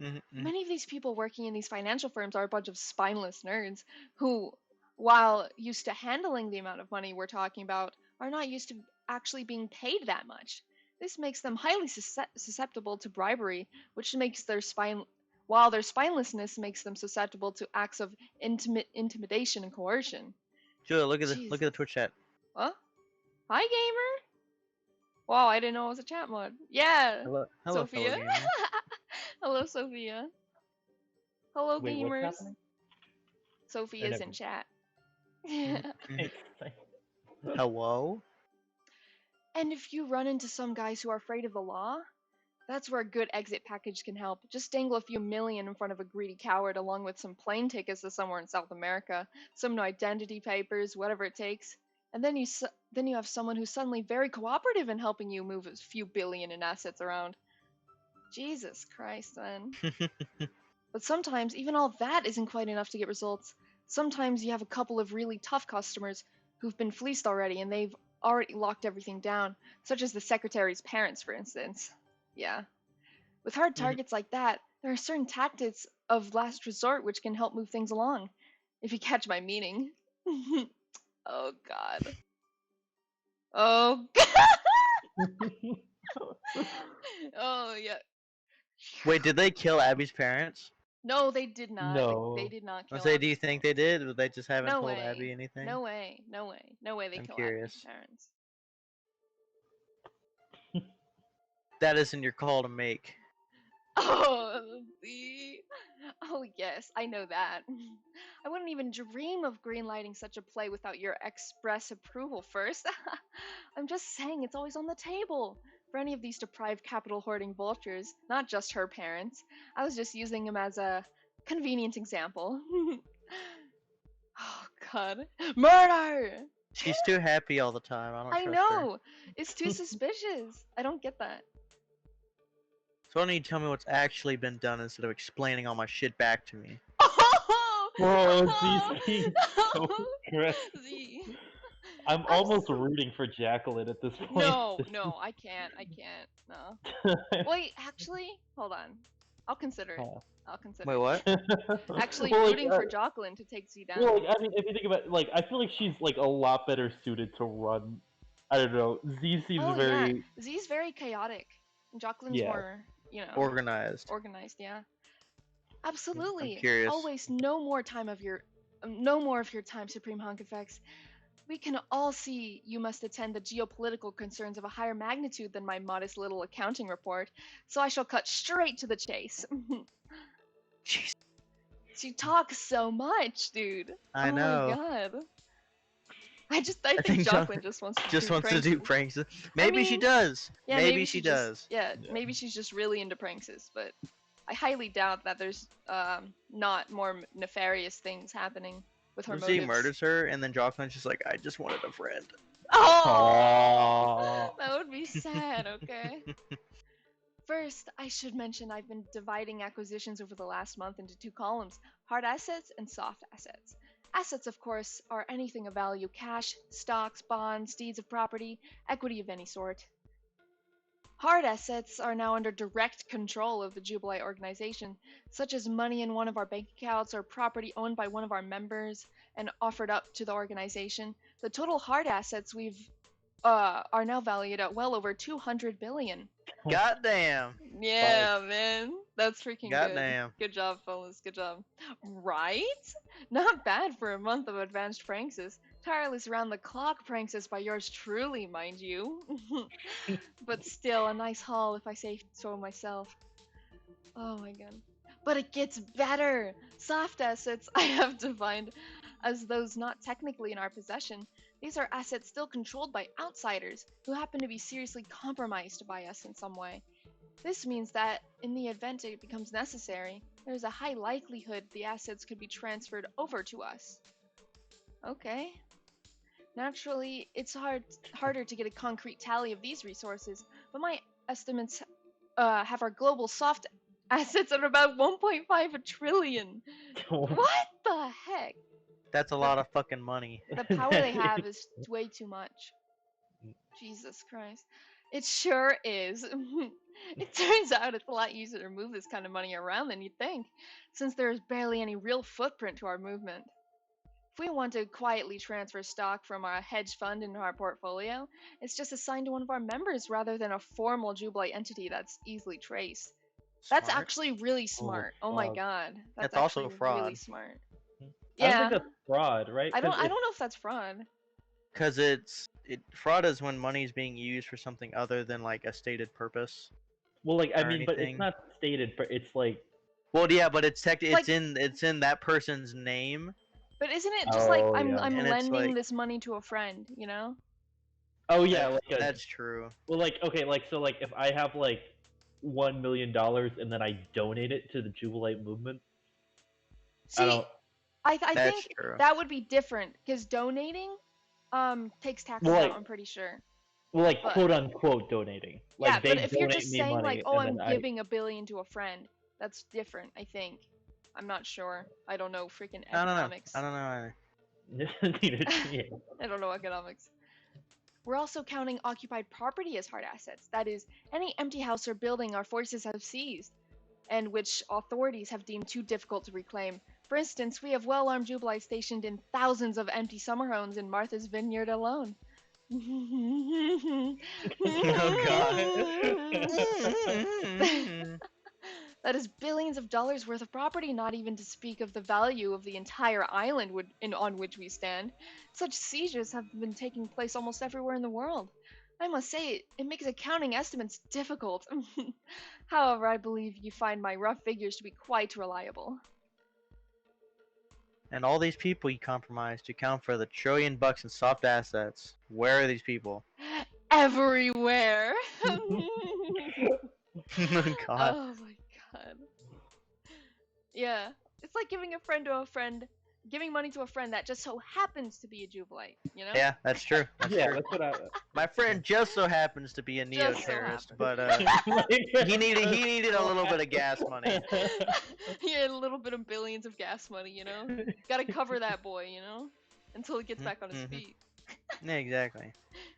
Mm-hmm. Many of these people working in these financial firms are a bunch of spineless nerds who, while used to handling the amount of money we're talking about, are not used to actually being paid that much. This makes them highly susceptible to bribery, which makes while their spinelessness makes them susceptible to acts of intimidation and coercion. Julia, look at Jeez. the Twitch chat. What? Hi, gamer. Wow, I didn't know it was a chat mod. Yeah. Hello, Sophia. fellow gamer. Hello, Sophia. Hello, Wait, gamers. what's happening? Sophia's never- in chat. Hello. And if you run into some guys who are afraid of the law, that's where a good exit package can help. Just dangle a few million in front of a greedy coward along with some plane tickets to somewhere in South America, some identity papers, whatever it takes. And then you have someone who's suddenly very cooperative in helping you move a few billion in assets around. Jesus Christ, man. But sometimes even all that isn't quite enough to get results. Sometimes you have a couple of really tough customers who've been fleeced already and they've already locked everything down, such as the secretary's parents, for instance. Yeah. With hard targets like that, there are certain tactics of last resort which can help move things along. If you catch my meaning. Oh god. Oh god. Oh yeah. Wait, did they kill Abby's parents? No, they did not. No. They did not I kill say, do you Abby's think parents. they did, or they just haven't No told way. Abby anything? No way. No way. No way they I'm kill curious. Abby's parents. That isn't your call to make. Oh, see? Oh, yes, I know that. I wouldn't even dream of greenlighting such a play without your express approval first. I'm just saying it's always on the table for any of these deprived capital hoarding vultures, not just her parents. I was just using them as a convenient example. Oh, God. Murder! She's too happy all the time. I don't I trust her. know! It's too suspicious. I don't get that. So why don't you tell me what's actually been done instead of explaining all my shit back to me? Bro, Z's being so aggressive. Z. I'm almost rooting for Jacqueline at this point. No, I can't. No. Wait, actually, hold on. I'll consider it. Huh. I'll consider Wait, it. what? Actually, Well, like, rooting for Jocelyn to take Z down. Well, like, I mean, if you think about it, like, I feel like she's, like, a lot better suited to run. I don't know. Z seems Oh very... yeah, Z's very chaotic. And Jocelyn's Yeah. more, Organized. organized. Yeah. Absolutely. I'm curious. I'll waste no more of your time, Supreme Hunk Effects. We can all see you must attend the geopolitical concerns of a higher magnitude than my modest little accounting report, so I shall cut straight to the chase. Jeez. She talks so much, dude. I Oh know. my god. I think think Jocelyn just wants to do pranks. Maybe she mean, does. Yeah, maybe she does. Yeah, maybe she's just really into pranks, but I highly doubt that there's not more nefarious things happening with her What if he motives. murders her and then Jocelyn's just like, I just wanted a friend. Oh, Aww. that would be sad. Okay. First, I should mention I've been dividing acquisitions over the last month into two columns: hard assets and soft assets. Assets, of course, are anything of value: cash, stocks, bonds, deeds of property, equity of any sort. Hard assets are now under direct control of the Jubilee organization, such as money in one of our bank accounts or property owned by one of our members and offered up to the organization. The total hard assets we've are now valued at well over 200 billion. Goddamn. Yeah, man. That's freaking Goddamn. good. Good job, fellas. Good job. Right? Not bad for a month of advanced prankses. Tireless round-the-clock prankses by yours truly, mind you. But still, a nice haul if I say so myself. Oh my god. But it gets better! Soft assets I have defined as those not technically in our possession. These are assets still controlled by outsiders who happen to be seriously compromised by us in some way. This means that, in the event it becomes necessary, there is a high likelihood the assets could be transferred over to us. Okay. Naturally, it's harder to get a concrete tally of these resources, but my estimates have our global soft assets at about 1.5 trillion. What the heck? That's a lot of fucking money. The power they have is way too much. Jesus Christ. It sure is. It turns out it's a lot easier to move this kind of money around than you'd think, since there is barely any real footprint to our movement. If we want to quietly transfer stock from our hedge fund into our portfolio, it's just assigned to one of our members rather than a formal Jubilee entity that's easily traced. That's Smart. actually really smart. Oh my fuck. god. That's also actually fraud. really smart. I don't Yeah. think that's fraud, right? I don't 'Cause know if that's fraud. Because fraud is when money's being used for something other than like a stated purpose. Well, like, I or mean, but anything. it's not stated, but it's like... Well, yeah, but it's Like- it's in that person's name. But isn't it just like Oh, I'm yeah. I'm And it's lending like- this money to a friend, you know? Oh, yeah, like a... That's true. Well, like, okay, like, so, like, if I have, like, $1 million and then I donate it to the Jubilee movement, See, I don't... I That's think true. that would be different because donating takes taxes Well, out, like- I'm pretty sure. Well, like, But- quote-unquote donating. Like, Yeah, they but if you're donate just me saying money, like, oh, I'm and then I... giving $1 billion to a friend, that's different, I think. I'm not sure. I don't know freaking I don't know. economics. I don't know either. Yeah. I don't know economics. We're also counting occupied property as hard assets. That is, any empty house or building our forces have seized, and which authorities have deemed too difficult to reclaim. For instance, we have well-armed Jubilites stationed in thousands of empty summer homes in Martha's Vineyard alone. Oh God. That is billions of dollars worth of property, not even to speak of the value of the entire island on which we stand. Such seizures have been taking place almost everywhere in the world. I must say, it makes accounting estimates difficult. However, I believe you find my rough figures to be quite reliable. And all these people you compromised to account for the $1 trillion in soft assets. Where are these people? Everywhere! Oh God. Oh my god. Yeah. It's like giving giving money to a friend that just so happens to be a Jubilite, you know? Yeah, that's true. That's Yeah, true. that's what I. My friend just so happens to be a Just so neo-terrorist, happens. but he needed a little bit of gas money. He had a little bit of billions of gas money, you know? Gotta cover that boy, you know? Until he gets back on his Mhm. feet. Yeah, exactly.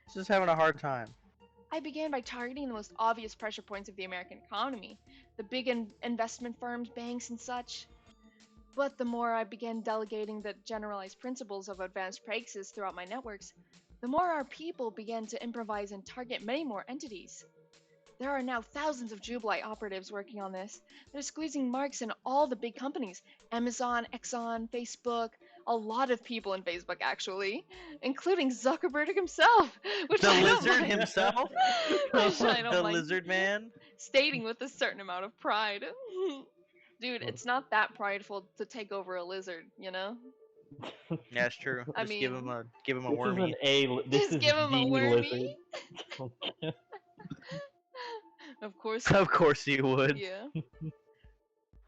He's just having a hard time. I began by targeting the most obvious pressure points of the American economy, the big investment firms, banks, and such. But the more I began delegating the generalized principles of advanced praxis throughout my networks, the more our people began to improvise and target many more entities. There are now thousands of Jubilite operatives working on this. They're squeezing marks in all the big companies, Amazon, Exxon, Facebook, a lot of people in Facebook actually, including Zuckerberg himself, which The I don't lizard mind- himself? which I don't The mind lizard man? stating with a certain amount of pride. Dude, it's not that prideful to take over a lizard, you know? Yeah, it's true. I Just give him mean, a This is wormy. an A. This just is give him a the wormy. lizard. Of course. Of course you would. Yeah.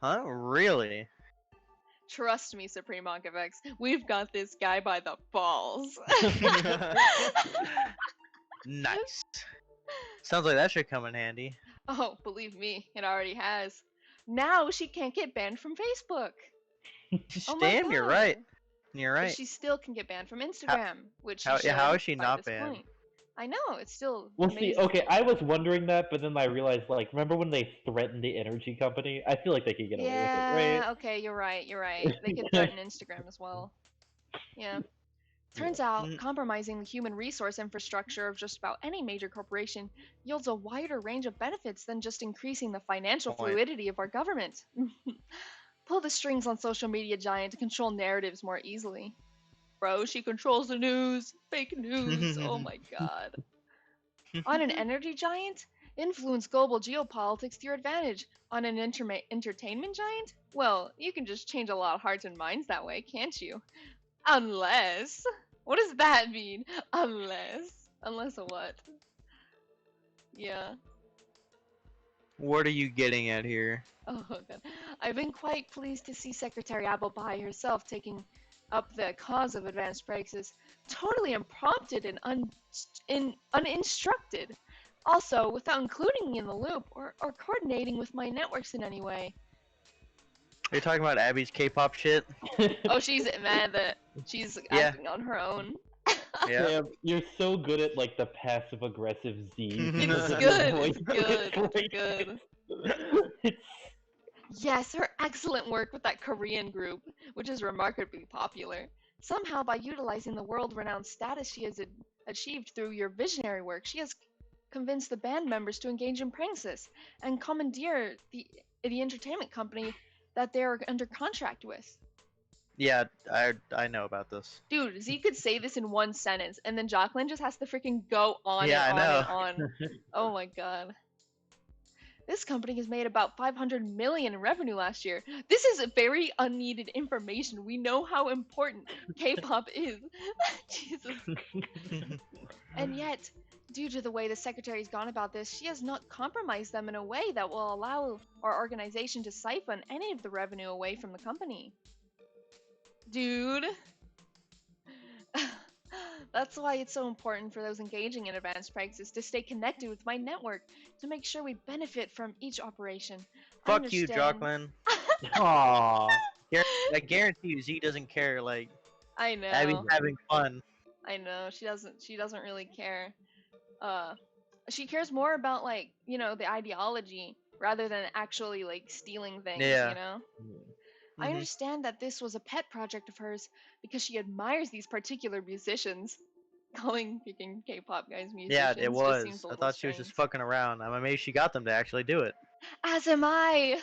Huh? Really? Trust me, Supreme Onkavex, we've got this guy by the balls. Nice. Sounds like that should come in handy. Oh, believe me, it already has. Now she can't get banned from Facebook. Oh my Damn, you're God. right. You're But right. she still can get banned from Instagram, which she how- should yeah, how is she by not this banned? point. I know, it's still Well, amazing. see, okay, I was wondering that, but then I realized, like, remember when they threatened the energy company? I feel like they could get away with it, right? Okay, you're right, you're right. They could threaten Instagram as well. Yeah. Turns out, Mhm. compromising the human resource infrastructure of just about any major corporation yields a wider range of benefits than just increasing the financial Point. fluidity of our government. Pull the strings on social media giant to control narratives more easily. Bro, she controls the news. Fake news. Oh my god. On an energy giant, influence global geopolitics to your advantage. On an entertainment giant, well, you can just change a lot of hearts and minds that way, can't you? Unless. What does that mean? Unless. Unless a what? Yeah. What are you getting at here? Oh god. I've been quite pleased to see Secretary Appleby herself taking up the cause of advanced praxis, totally unprompted and uninstructed. Also, without including me in the loop or coordinating with my networks in any way. Are you talking about Abby's K-pop shit? Oh, she's mad that she's Yeah. acting on her own. Yeah. Sam, you're so good at, like, the passive-aggressive Z's. It's It's good, Voice- it's good, voice- it's good. It's Yes, her excellent work with that Korean group, which is remarkably popular. Somehow, by utilizing the world-renowned status she has achieved through your visionary work, she has convinced the band members to engage in praxis and commandeer the entertainment company that they are under contract with. Yeah, I know about this. Dude, Z could say this in one sentence, and then Jocelyn just has to freaking go on Yeah, and I on know. and on. Oh my god. This company has made about 500 million in revenue last year. This is very unneeded information. We know how important K-pop is. Jesus. And yet, due to the way the secretary's gone about this, she has not compromised them in a way that will allow our organization to siphon any of the revenue away from the company. Dude. That's why it's so important for those engaging in advanced praxis to stay connected with my network to make sure we benefit from each operation. Fuck you, Understand- Jocelyn. Aww. I guarantee you, Z doesn't care. Like, I know. Abby's having fun. I know. She doesn't really care. She cares more about, like, you know, the ideology rather than actually, like, stealing things, Yeah. you know? I understand that this was a pet project of hers because she admires these particular musicians. Picking K-pop guys Yeah, musicians it just was. seems a I little thought she was strange. just fucking around. I'm amazed she got them to actually do it. As am I.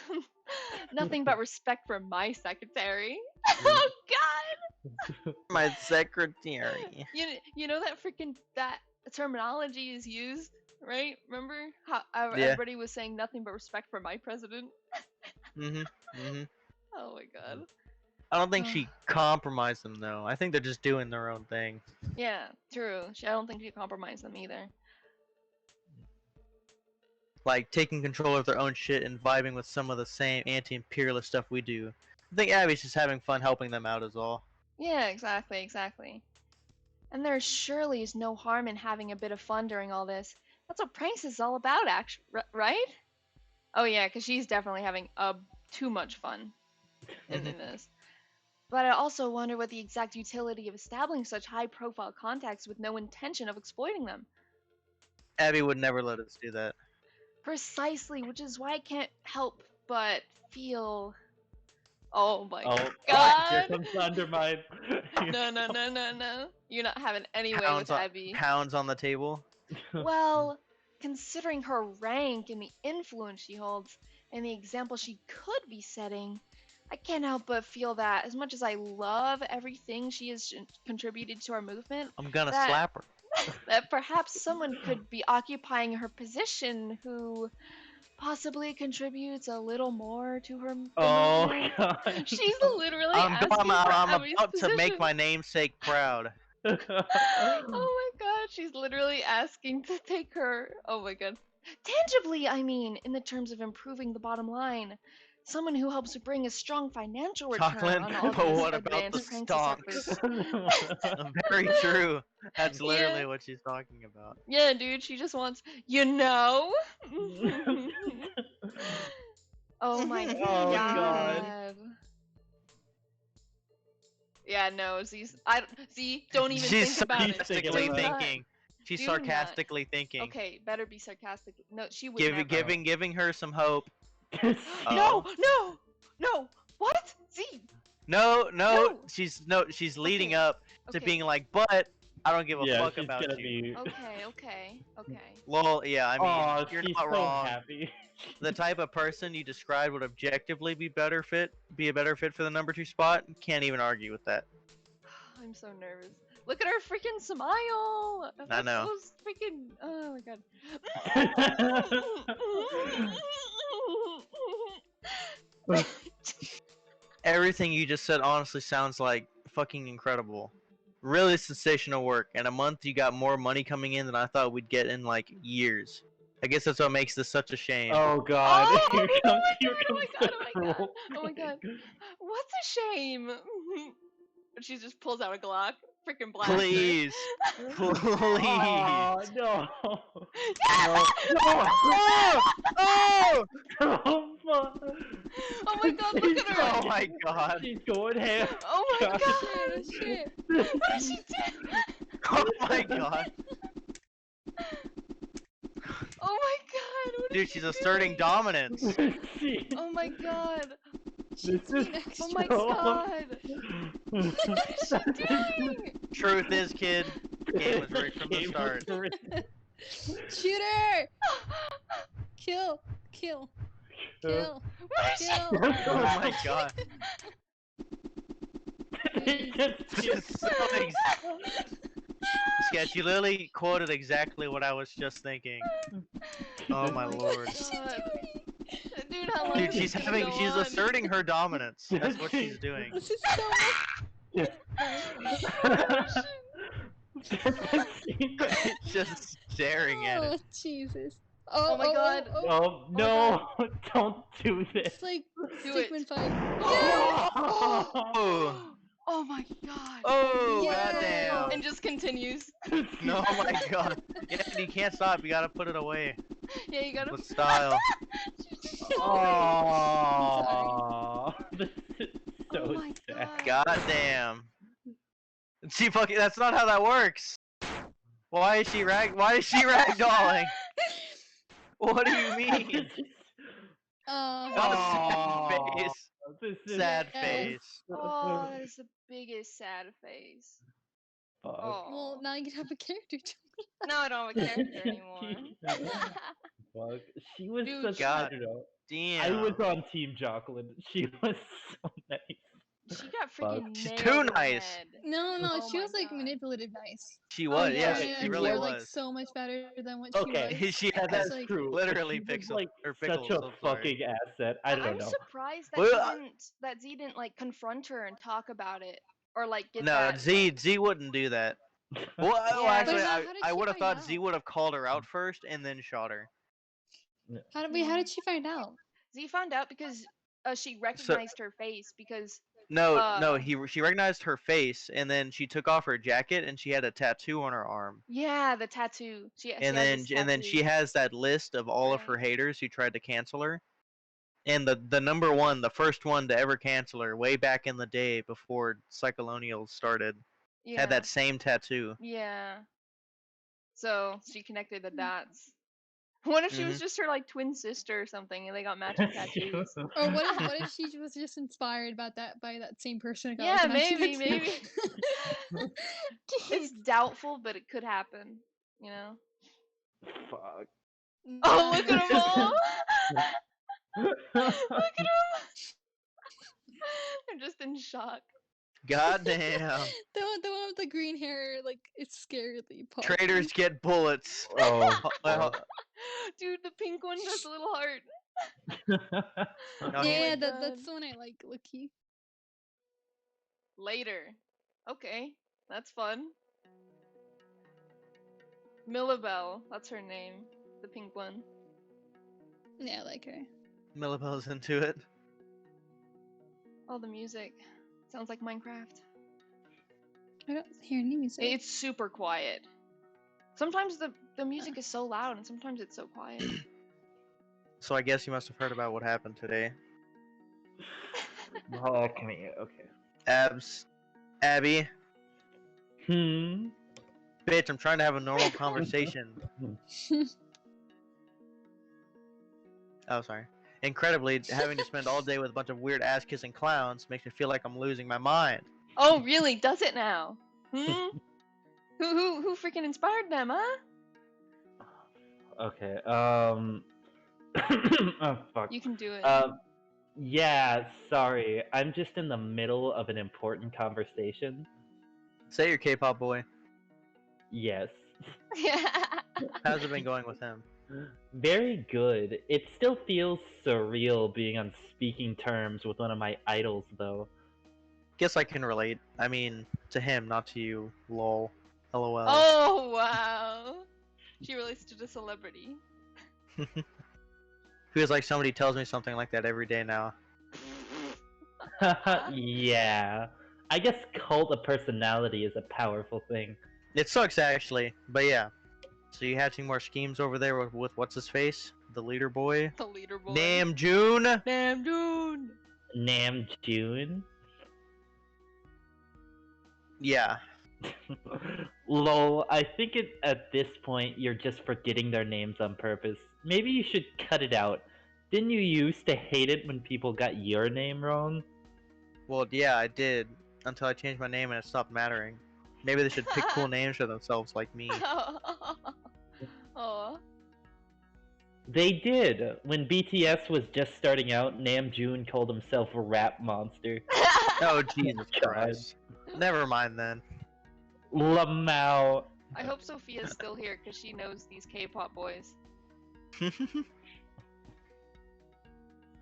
Nothing but respect for my secretary. Oh God! My secretary. You know that that terminology is used, right? Remember how Yeah. everybody was saying nothing but respect for my president? Mhm. Oh my God. I don't think she compromised them though. I think they're just doing their own thing. Yeah, true. I don't think she compromised them either. Like taking control of their own shit and vibing with some of the same anti-imperialist stuff we do. I think Abby's just having fun helping them out is all. Yeah, exactly. And there surely is no harm in having a bit of fun during all this. That's what pranks is all about, right? Oh yeah, because she's definitely having too much fun in this. But I also wonder what the exact utility of establishing such high-profile contacts with no intention of exploiting them. Abby would never let us do that. Precisely, which is why I can't help but feel. Oh my Here God! comes the undermine. No. You're not having any way with Abby. Pounds on the table. Well, considering her rank and the influence she holds, and the example she could be setting, I can't help but feel that as much as I love everything she has contributed to our movement, I'm gonna slap her. that perhaps someone could be occupying her position who possibly contributes a little more to her movement. God. She's literally asking for I'm Abby's about position. to make my namesake proud. Oh my God, she's literally asking to take her. Oh my God. Tangibly, I mean, in the terms of improving the bottom line. Someone who helps bring a strong financial return Chocolate, on all but these what about the advanced prank stocks? efforts. Very true. That's literally Yeah. what she's talking about. Yeah, dude, she just wants, you know? Oh my Oh, God. Yeah, no, don't even She's think about it. sarcastically Do not. thinking. She's Do sarcastically thinking. Okay, better be sarcastic. No, she would never. Giving her some hope. No. What? Z. No. She's leading up to Okay. being like, but I don't give a fuck she's about gonna you. Be... Okay. Lol, yeah, I mean, you're she's not so wrong. Happy. The type of person you described would objectively be a better fit for the number 2 spot. Can't even argue with that. I'm so nervous. Look at her freaking smile. I know. So freaking. Oh my God. Everything you just said honestly sounds like fucking incredible. Really sensational work. In a month you got more money coming in than I thought we'd get in like years. I guess that's what makes this such a shame. Oh God! Oh Oh my God! What's a shame? She just pulls out a Glock, freaking blaster. Please, please. Oh no! Oh! Oh my God! Look at her! Oh my God! She's going ham. Oh my God! Shit. What did she do? Oh my God! Oh my God! What Dude, is she's she asserting doing? dominance. Oh my God! This is Oh my God! What is she doing? Truth is, kid, the game was rigged from the start. Shoot her! Kill. What is she? Oh my God! Sketch, you literally quoted exactly what I was just thinking. Oh my lord. God. Dude, how long Dude, is she's this gonna go on? asserting her dominance. That's what she's doing. This is so Just staring at Oh it. Jesus. Oh my God. Oh no! Don't do this. It's like Do Sigmund it. fight. Oh, Oh my God. oh, Yeah. goddamn. And just continues. No, oh my God. Yeah, you can't stop. You gotta put it away Yeah, you gotta. with style. Oh, this is so Oh my sad. God. Goddamn. See, fucking, that's not how that works. Why is she ragdolling? What do you mean? Oh. Not a sad face. This is Sad Yes. face. Oh, that is the biggest sad face. Fuck. Oh. Well, now you have a character to No, I don't have a character anymore. Fuck. She was Dude, such. God I don't know. damn. I was on Team Jocelyn. She was so nice. She got Fuck. freaking She's nailed too in the nice. head. No, Oh she my was like God. manipulative nice. She Oh, was, yeah, yeah, she And really you're was. like so much better than what Okay. she was. She Yeah, has that's like- true. literally She was, pixel like or such pickles. a So sorry. fucking asset. I don't I'm know. surprised that Well, Z didn't like confront her and talk about it or like get No, that. Z wouldn't do that. Well, Yeah, actually, But how did I she would have find thought Z out? would have called her out first and then shot her. How did she find out? Z found out because she recognized her face because No, she recognized her face and then she took off her jacket and she had a tattoo on her arm. yeah, the tattoo. She And has this then she tattoo. has that list of all of her Right. haters who tried to cancel her. And the number one, the first one to ever cancel her, way back in the day before PSYCHOLONIALS started, Yeah. had that same tattoo. Yeah. So she connected the dots. What if she was just her like twin sister or something and they got matching tattoos? Or what if she was just inspired by that same person? and got, Yeah, like, a matching maybe. tattoo? It's doubtful, but it could happen. You know. Fuck. Oh, look No, at them all! Look at them! They're just in shock. Goddamn. The one with the green hair, like it's scarily puffy. Traitors get bullets. Oh. fuck. Dude, the pink one has a little heart. No, he- Yeah, my that's God. the one I like. Lucky. Later. Okay, that's fun. Millabelle, that's her name. The pink one. Yeah, I like her. Millibel's into it. Oh, the music. Sounds like Minecraft. I don't hear any music. It's super quiet. Sometimes the music is so loud and sometimes it's so quiet. So I guess you must have heard about what happened today. Oh, come here. Okay. Abby, Hmm. bitch, I'm trying to have a normal conversation. Oh, sorry. Incredibly, having to spend all day with a bunch of weird ass-kissing clowns makes me feel like I'm losing my mind. Oh, really? Does it now? Hmm? Who freaking inspired them, huh? Okay. Oh fuck. You can do it. Yeah. Sorry. I'm just in the middle of an important conversation. Say you're K-pop boy. Yes. How's it been going with him? Very good. It still feels surreal being on speaking terms with one of my idols, though. Guess I can relate. I mean, to him, not to you. Lol. LOL. Oh, wow. She relates to the celebrity. Feels like somebody tells me something like that every day now. Yeah. I guess cult of personality is a powerful thing. It sucks actually, but yeah. So you hatching more schemes over there with what's his face, the leader boy, The leader boy. Namjoon. Namjoon. Namjoon? Yeah. Lol, I think at this point you're just forgetting their names on purpose. Maybe you should cut it out. Didn't you used to hate it when people got your name wrong? Well, yeah, I did until I changed my name and it stopped mattering. Maybe they should pick cool names for themselves like me. Oh. They did. When BTS was just starting out, Namjoon called himself a rap monster. Oh Jesus God. Christ. Never mind then. Lamau. I hope Sophia's still here because she knows these K-pop boys.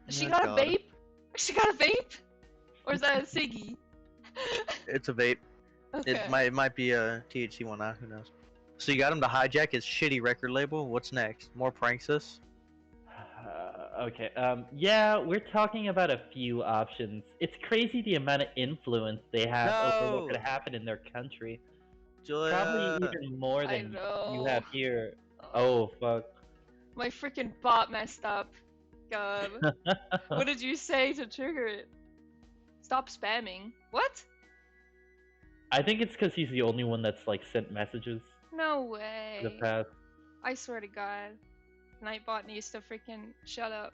She Oh, got God. a vape? She got a vape? Or is that a ciggy? It's a vape. Okay. It might be a THC one, who knows. So you got him to hijack his shitty record label? What's next? More pranksters? Okay, yeah, we're talking about a few options. It's crazy the amount of influence they have over what could No! happen in their country. Julia. Probably even more I than know. you have here. Oh, fuck. My freaking bot messed up. God. What did you say to trigger it? Stop spamming. What? I think it's because he's the only one that's, like, sent messages No in way. the past. I swear to God. Nightbot needs to freaking shut up.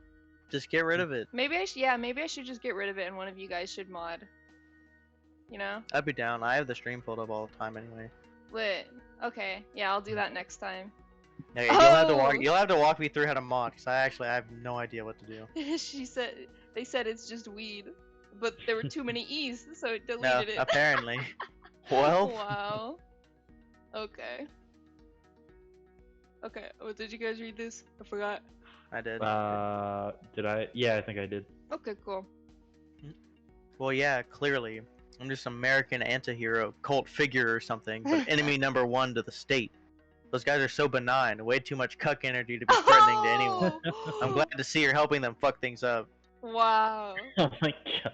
Just get rid of it. Maybe maybe I should just get rid of it and one of you guys should mod. You know? I'd be down. I have the stream pulled up all the time anyway. Lit. Okay, yeah, I'll do that next time. Okay, Oh! you'll have to walk me through how to mod, because I have no idea what to do. They said it's just weed, but there were too many E's, so it No, deleted it. apparently. Well. Wow. Okay. Okay. Oh, did you guys read this? I forgot. I did. Did I? Yeah, I think I did. Okay, cool. Well, yeah, clearly. I'm just an American anti-hero, cult figure or something, but enemy number one to the state. Those guys are so benign, way too much cuck energy to be threatening to anyone. I'm glad to see you're helping them fuck things up. Wow. Oh my god.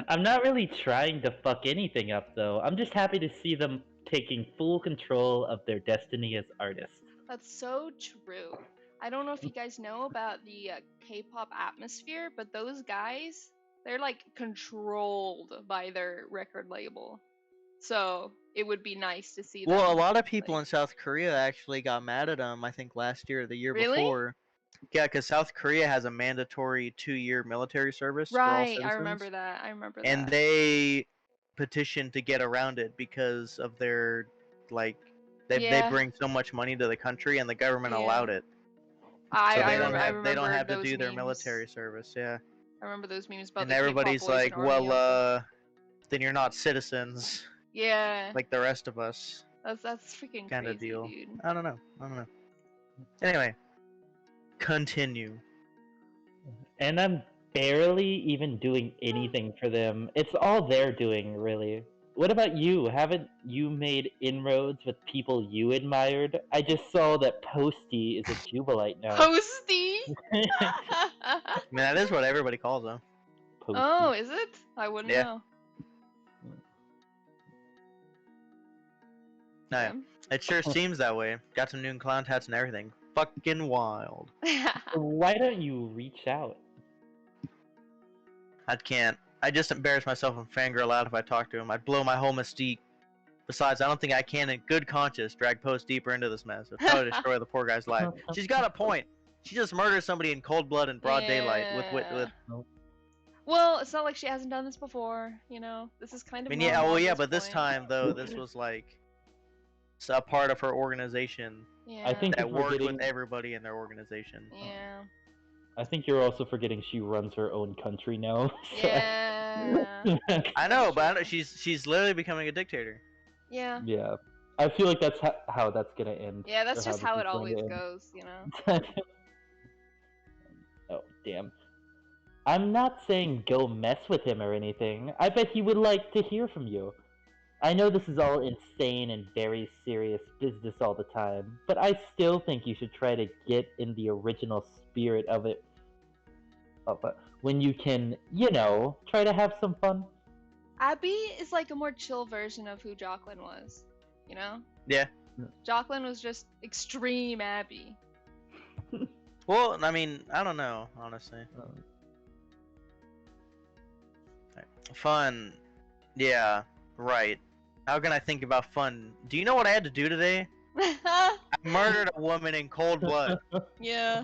I'm not really trying to fuck anything up, though. I'm just happy to see them taking full control of their destiny as artists. That's so true. I don't know if you guys know about the K-pop atmosphere, but those guys, they're like controlled by their record label. So it would be nice to see them. Well, a lot of people in South Korea actually got mad at them, I think last year or the year Really? before. Yeah, because South Korea has a mandatory 2-year military service for all Right, citizens. I remember that. And they petitioned to get around it because of their, like, they bring so much money to the country and the government allowed it. I So they don't have to those do their memes. military service, yeah. I remember those memes about And the everybody's K-pop boys like, and army outfits. then you're not citizens Yeah. like the rest of us, That's freaking kind of crazy, deal. dude. I don't know. Anyway, continue. And I'm barely even doing anything for them. It's all they're doing, really. What about you? Haven't you made inroads with people you admired? I just saw that Posty is a Jubilite now. Posty? I mean, that is what everybody calls them. Posty. Oh, is it? I wouldn't Yeah. know. No, yeah. It sure seems that way. Got some new clown hats and everything. Fucking wild. Why don't you reach out? I can't. I just embarrass myself and fangirl out if I talk to him. I'd blow my whole mystique. Besides, I don't think I can, in good conscience, drag Post deeper into this mess. It'd probably destroy the poor guy's life. She's got a point. She just murdered somebody in cold blood in broad daylight with. Well, it's not like she hasn't done this before, you know. This is kind of. I mean, yeah, well, yeah, but this point. time though, this was like a part of her organization. Yeah. I think that you're worked forgetting... with everybody in their organization. Yeah. I think you're also forgetting she runs her own country now. So Yeah. I know, but I know, she's literally becoming a dictator. Yeah. Yeah. I feel like that's how that's gonna end. Yeah, that's or just this how is it going always to end. goes, you know. Oh, damn. I'm not saying go mess with him or anything. I bet he would like to hear from you. I know this is all insane and very serious business all the time, but I still think you should try to get in the original spirit of it. When you can, you know, try to have some fun. Abby is like a more chill version of who Jocelyn was, you know? Yeah. Jocelyn was just extreme Abby. Well, I mean, I don't know, honestly. Fun. Yeah, right. How can I think about fun? Do you know what I had to do today? I murdered a woman in cold blood. Yeah.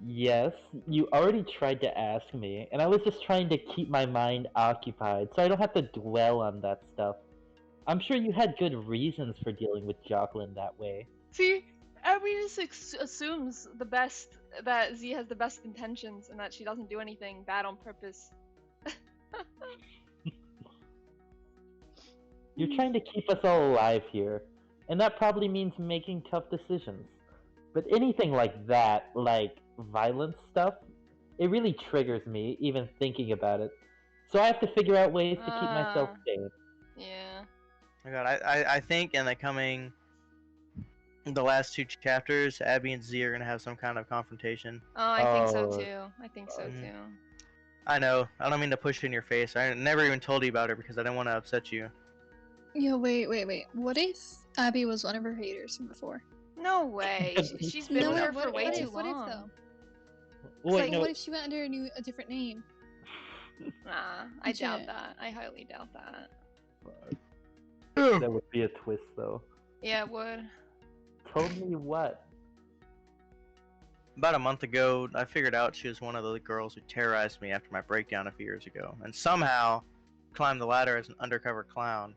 Yes, you already tried to ask me, and I was just trying to keep my mind occupied so I don't have to dwell on that stuff. I'm sure you had good reasons for dealing with Jocelyn that way. See, Abby just assumes the best, that Z has the best intentions and that she doesn't do anything bad on purpose. You're trying to keep us all alive here, and that probably means making tough decisions. But anything like that, like violent stuff, it really triggers me, even thinking about it. So I have to figure out ways to keep myself sane. Yeah. Oh my god, I think in the last 2 chapters, Abby and Z are gonna have some kind of confrontation. Oh, I think so Oh. too. I think so too. I know. I don't mean to push it in your face. I never even told you about her because I didn't want to upset you. Yo, wait. What if Abby was one of her haters from before? No way. She's been No, with what her if- for way what too if- what if, long. though? Wait, Like, no, what if she went under a different name? Nah, I doubt Legit. that. I highly doubt that. that would be a twist, though. Yeah, it would. Told me what? About a month ago, I figured out she was one of the girls who terrorized me after my breakdown a few years ago, and somehow climbed the ladder as an undercover clown.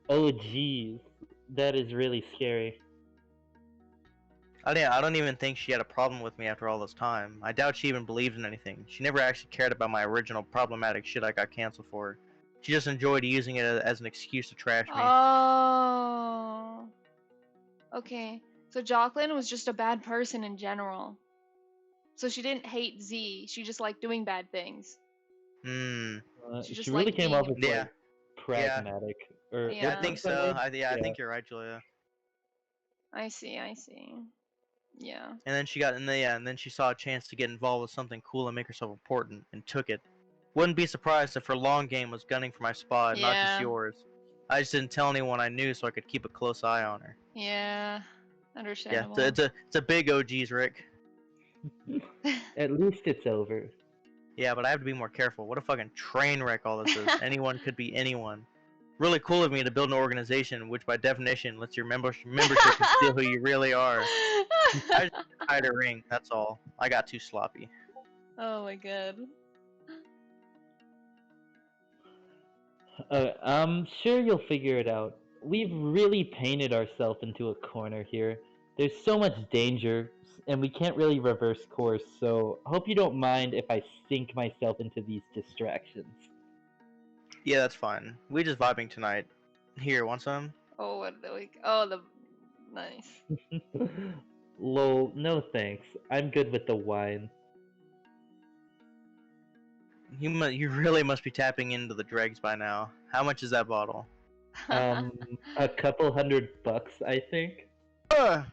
Oh jeez, that is really scary. I don't even think she had a problem with me after all this time. I doubt she even believed in anything. She never actually cared about my original problematic shit I got canceled for. She just enjoyed using it as an excuse to trash me. Oh. Okay. So Jocelyn was just a bad person in general. So she didn't hate Z. She just liked doing bad things. Hmm. She just She really liked came being off as Yeah. like pragmatic, or Yeah. I think what's that so. word? I think you're right, Julia. I see. Yeah. And then and then she saw a chance to get involved with something cool and make herself important, and took it. Wouldn't be surprised if her long game was gunning for my spot, not just Yeah. yours. I just didn't tell anyone I knew so I could keep a close eye on her. Yeah. Yeah, Understandable. it's a big OG's, Rick. At least it's over. Yeah, but I have to be more careful. What a fucking train wreck all this is. Anyone could be anyone. Really cool of me to build an organization, which by definition lets your membership conceal who you really are. I just tried a ring, that's all. I got too sloppy. Oh my god. I'm sure you'll figure it out. We've really painted ourselves into a corner here. There's so much danger, and we can't really reverse course, so hope you don't mind if I sink myself into these distractions. Yeah, that's fine. We just vibing tonight. Here, want some? Oh, what the week? Oh, the nice. Lol, no thanks. I'm good with the wine. You really must be tapping into the dregs by now. How much is that bottle? A couple $100, I think. Ugh.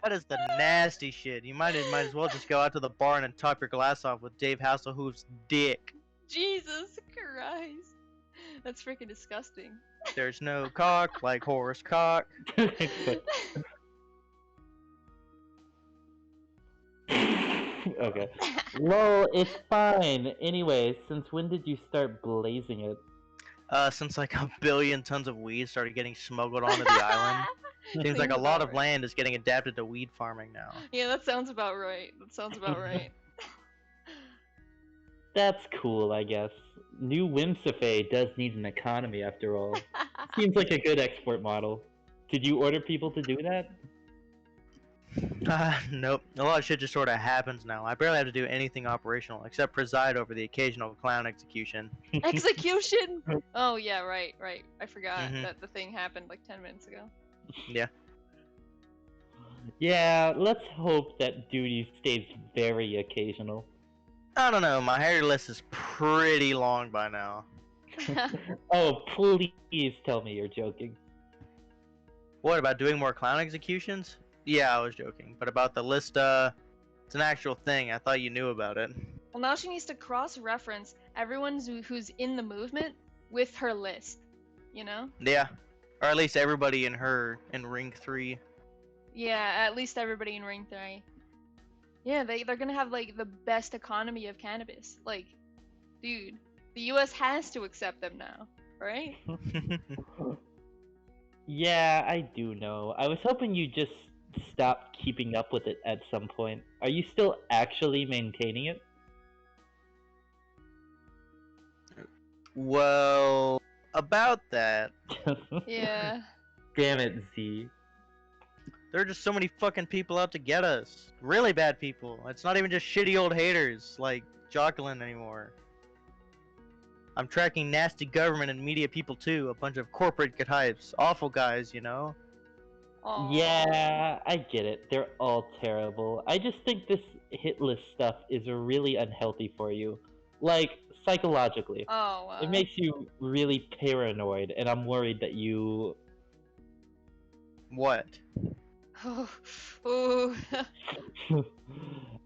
That is the nasty shit. You might as well just go out to the barn and top your glass off with Dave Hasselhoff's dick. Jesus Christ. That's freaking disgusting. There's no cock like horse cock. Okay. Lol, it's fine. Anyway, since when did you start blazing it? Since like a billion tons of weed started getting smuggled onto the island. Seems like a Seems lot about of right. land is getting adapted to weed farming now. Yeah, that sounds about right. That's cool, I guess. New Whimsife does need an economy after all. Seems like a good export model. Did you order people to do that? Nope. A lot of shit just sort of happens now. I barely have to do anything operational except preside over the occasional clown execution. Execution! Oh, yeah, right. I forgot Mhm. that the thing happened like 10 minutes ago. Yeah. Yeah, let's hope that duty stays very occasional. I don't know. My hair list is pretty long by now. Oh, please tell me you're joking. What about doing more clown executions? Yeah, I was joking. But about the list, it's an actual thing. I thought you knew about it. Well, now she needs to cross-reference everyone who's in the movement with her list, you know? Yeah. Or at least everybody in Ring 3. Yeah, at least everybody in Ring 3. Yeah, they're gonna have, like, the best economy of cannabis. Like, dude, the US has to accept them now, right? Yeah, I do know. I was hoping you just stop keeping up with it at some point. Are you still actually maintaining it? Well, about that, Yeah. Damn it, Z. there are just so many fucking people out to get us. Really bad people. It's not even just shitty old haters like Jocelyn anymore. I'm tracking nasty government and media people too. A bunch of corporate good hypes. Awful guys, you know? Aw. Yeah, I get it. They're all terrible. I just think this hit list stuff is really unhealthy for you. Like, psychologically. Oh, wow. It makes you really paranoid, and I'm worried that you... What? Ooh.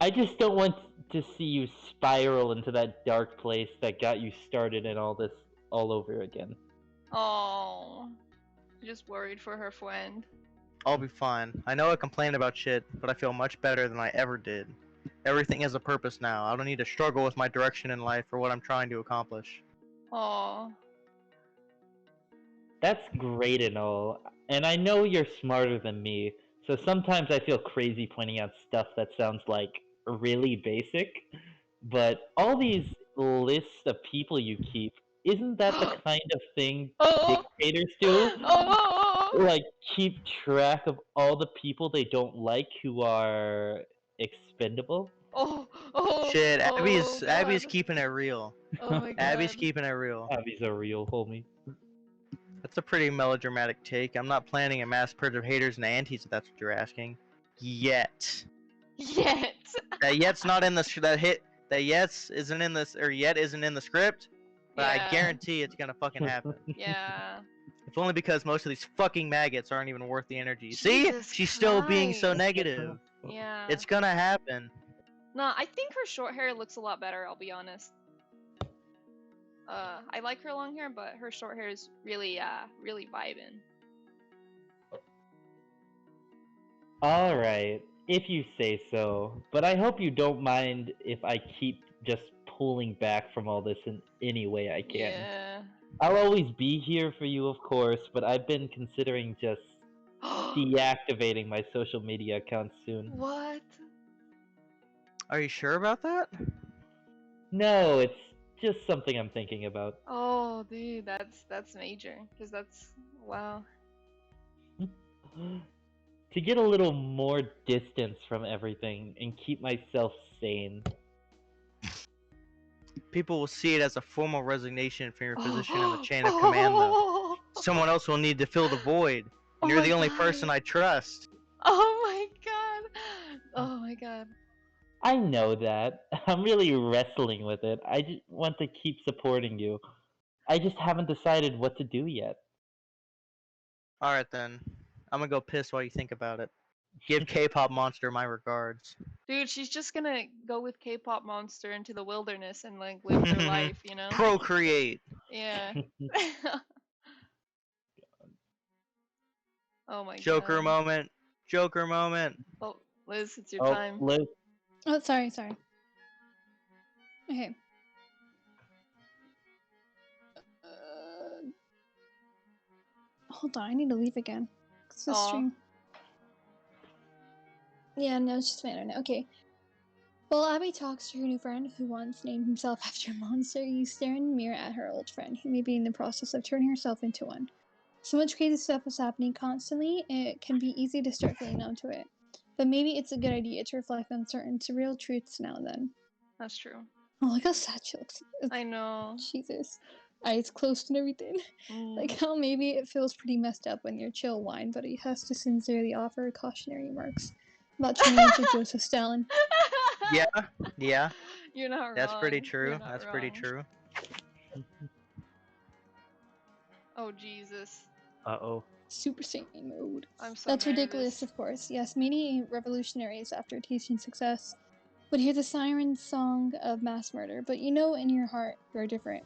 I just don't want to see you spiral into that dark place that got you started in all this all over again. Oh. Just worried for her friend. I'll be fine. I know I complain about shit, but I feel much better than I ever did. Everything has a purpose now. I don't need to struggle with my direction in life or what I'm trying to accomplish. Oh. That's great and all, and I know you're smarter than me, so sometimes I feel crazy pointing out stuff that sounds like really basic. But all these lists of people you keep, isn't that the kind of thing Oh, dictators oh, do? oh, Like, keep track of all the people they don't like who are expendable? oh, oh, Shit, oh, Abby's God. keeping it real. Oh my Abby's God. keeping it real. Abby's a real homie. That's a pretty melodramatic take. I'm not planning a mass purge of haters and antis if that's what you're asking. Yet. Yet. That yet's not in the that yet isn't in this or yet isn't in the script. But I Yeah. guarantee it's gonna fucking happen. Yeah. If only because most of these fucking maggots aren't even worth the energy. See? Jesus She's still being so Christ. negative. Yeah. It's gonna happen. No, I think her short hair looks a lot better, I'll be honest. I like her long hair, but her short hair is really, really vibing. Alright, if you say so, but I hope you don't mind if I keep just pulling back from all this in any way I can. Yeah. I'll always be here for you, of course, but I've been considering just deactivating my social media accounts soon. What? Are you sure about that? No, it's just something I'm thinking about. Oh, dude, that's major. Cause that's wow. To get a little more distance from everything and keep myself sane. People will see it as a formal resignation from your position in the chain of command, though. Someone else will need to fill the void. Oh You're my the only God. person I trust. Oh my God. Oh my God. I know that. I'm really wrestling with it. I just want to keep supporting you. I just haven't decided what to do yet. Alright then. I'm gonna go piss while you think about it. Give K-pop Monster my regards. Dude, she's just gonna go with K-pop Monster into the wilderness and like live their life, you know? Procreate. Yeah. Oh my Joker God. moment. Joker moment. Oh, Liz, it's your Oh, time. Liz. Oh, sorry. Okay. Hold on, I need to leave again. It's the Aw. stream. Yeah, no, it's just my internet. Okay. While Abby talks to her new friend, who once named himself after a monster, you stare in the mirror at her old friend, who may be in the process of turning herself into one. So much crazy stuff is happening constantly, it can be easy to start feeling numb to it. But maybe it's a good idea to reflect on certain surreal truths now and then. That's true. Oh, look how sad she looks. I know. Jesus. Eyes closed and everything. Like how maybe it feels pretty messed up when you're chill wine, but he has to sincerely offer cautionary remarks about turning into Joseph Stalin. Yeah. You're not wrong. That's pretty true. You're not That's pretty wrong. true. Oh Jesus. Uh-oh. Super Saiyan mode. I'm so That's nervous. ridiculous, of course. Yes, many revolutionaries, after tasting success, would hear the siren song of mass murder, but you know in your heart you're different.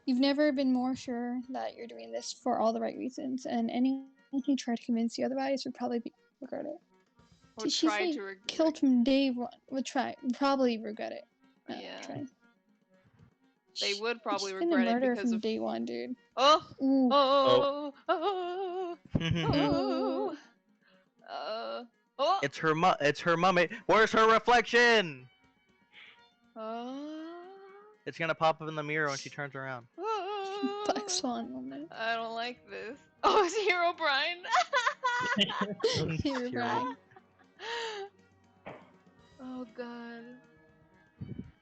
You've never been more sure that you're doing this for all the right reasons, and anyone who tried to convince you otherwise would probably regret it. Would She's try like to regret. killed from day one. Would probably regret it. Yeah. Try. They would probably She's gonna regret it murder because from of. day one, dude. Oh. Ooh. Oh. Oh. Oh. Oh. It's her mummy. Where's her reflection? Oh. It's gonna pop up in the mirror when she turns around. Black Swan moment. I don't like this. Oh, it's Hero Brian. Here, Brian. Oh God.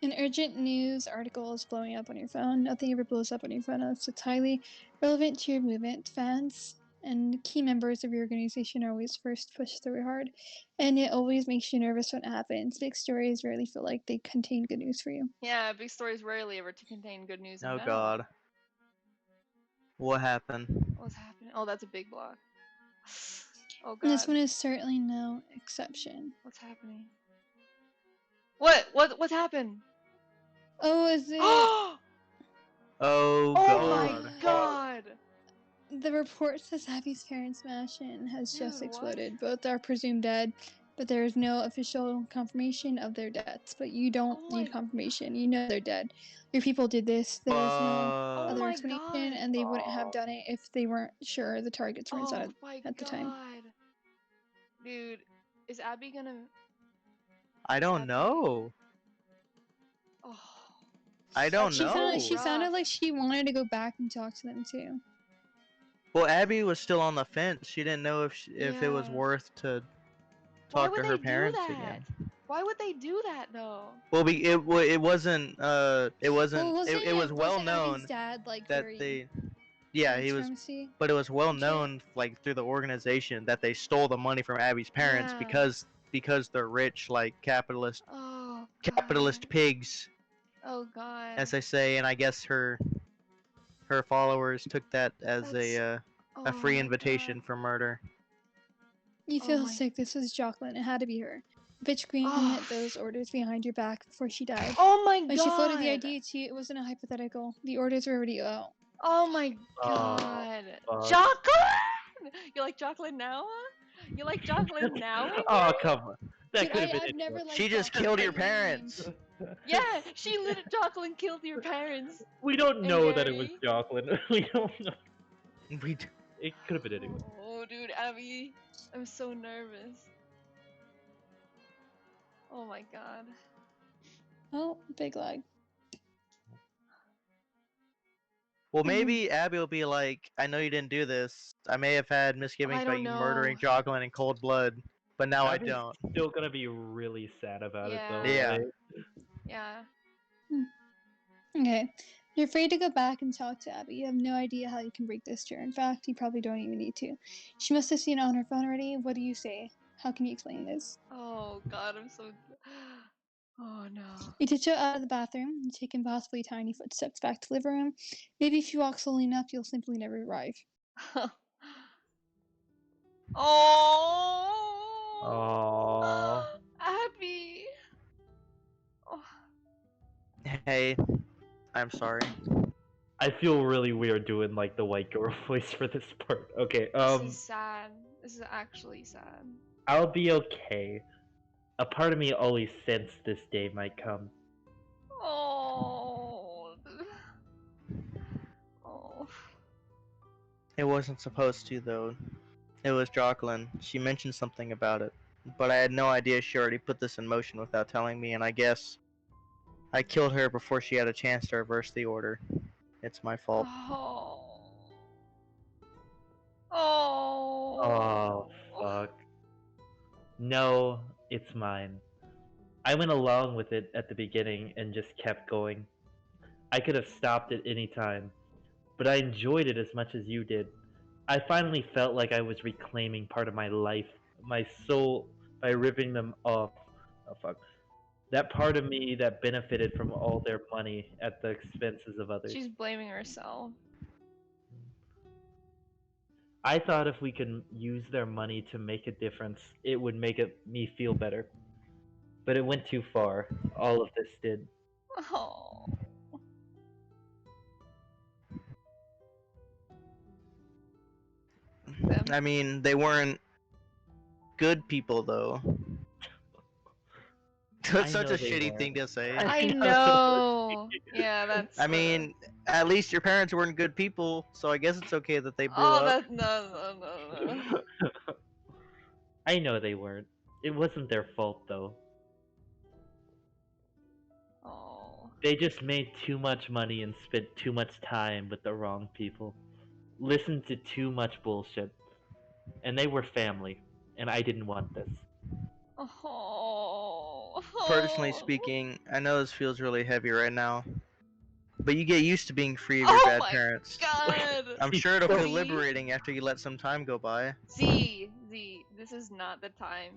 An urgent news article is blowing up on your phone. Nothing ever blows up on your phone unless it's highly relevant to your movement. Fans and key members of your organization are always first pushed through hard, and it always makes you nervous when it happens. Big stories rarely feel like they contain good news for you. Yeah, big stories rarely ever to contain good news. Oh now. God. What happened? What's happening? Oh, that's a big block. Oh God. And this one is certainly no exception. What's happening? What happened? Oh, is it? Oh Oh God. my God. The report says Abby's parents' mansion has just Dude, what? exploded. Both are presumed dead, but there is no official confirmation of their deaths. But you don't need confirmation. You know they're dead. Your people did this. There is no Oh other my explanation, god. and they wouldn't have done it if they weren't sure the targets were inside Oh my at the time. god. Dude, is Abby gonna... I don't Abby... know. Oh. I don't She know. sounded like she wanted to go back and talk to them too. Well, Abby was still on the fence. She didn't know if it was Yeah. worth to Why talk would to her they do parents that? again. Why would they do that though? Well, it wasn't it was well known Abby's dad like that very they yeah white he was supremacy? but it was well Shit. known like through the organization that they stole the money from Abby's parents Yeah. because they're rich like capitalist Oh capitalist pigs, Oh god. as they say, and I guess her followers took that as That's... a free my invitation God. for murder. You Oh feel my- sick. This was Jocelyn. It had to be her. Bitch queen Oh. those orders behind your back before she died. Oh my When god. she floated the idea to you, it wasn't a hypothetical. The orders were already out. Oh my Oh, god. fuck. Jocelyn! You like Jocelyn now? You like Jocelyn now? Oh, come on. That Dude, could have been I've never anyone. liked She just Jocelyn killed by your any parents. means. Yeah, she Jocelyn killed your parents. We don't And know that it was Gary. Jocelyn. We don't know. We d- It could have been anyone. Oh, dude, Abby, I'm so nervous. Oh my god. Oh, big lag. Well, maybe Abby will be like, I know you didn't do this. I may have had misgivings I about don't you know. murdering Jocelyn in cold blood, but now I Abby's don't. Still gonna be really sad about it though. Yeah. Yeah. Right? Yeah. Okay. You're afraid to go back and talk to Abby. You have no idea how you can break this to her. In fact, you probably don't even need to. She must have seen it on her phone already. What do you say? How can you explain this? Oh god, I'm so... Oh no. You tiptoe out of the bathroom and take impossibly tiny footsteps back to the living room. Maybe if you walk slowly enough, you'll simply never arrive. Oh. Aww. Abby. Oh. Hey, I'm sorry. I feel really weird doing like the white girl voice for this part. Okay, This is sad. This is actually sad. I'll be okay. A part of me always sensed this day might come. Oh. Oh. It wasn't supposed to, though. It was Jocelyn. She mentioned something about it, but I had no idea she already put this in motion without telling me, and I guess I killed her before she had a chance to reverse the order. It's my fault. Oh. Oh. Oh, fuck. No, it's mine. I went along with it at the beginning and just kept going. I could have stopped at any time, but I enjoyed it as much as you did. I finally felt like I was reclaiming part of my life, my soul, by ripping them off. Oh, fuck. That part of me that benefited from all their money at the expenses of others. She's blaming herself. I thought if we could use their money to make a difference, it would make me feel better. But it went too far. All of this did. Oh. Them. I mean, they weren't good people, though. That's such know a they shitty weren't. thing to say. I know. Yeah, that's. I mean, at least your parents weren't good people, so I guess it's okay that they blew Oh, up. that no. I know they weren't. It wasn't their fault, though. Oh. They just made too much money and spent too much time with the wrong people. Listened to too much bullshit. And they were family, and I didn't want this. Oh. Personally speaking, I know this feels really heavy right now, but you get used to being free of your Oh bad my parents. God. I'm sure it'll feel Z? liberating after you let some time go by. Z, this is not the time.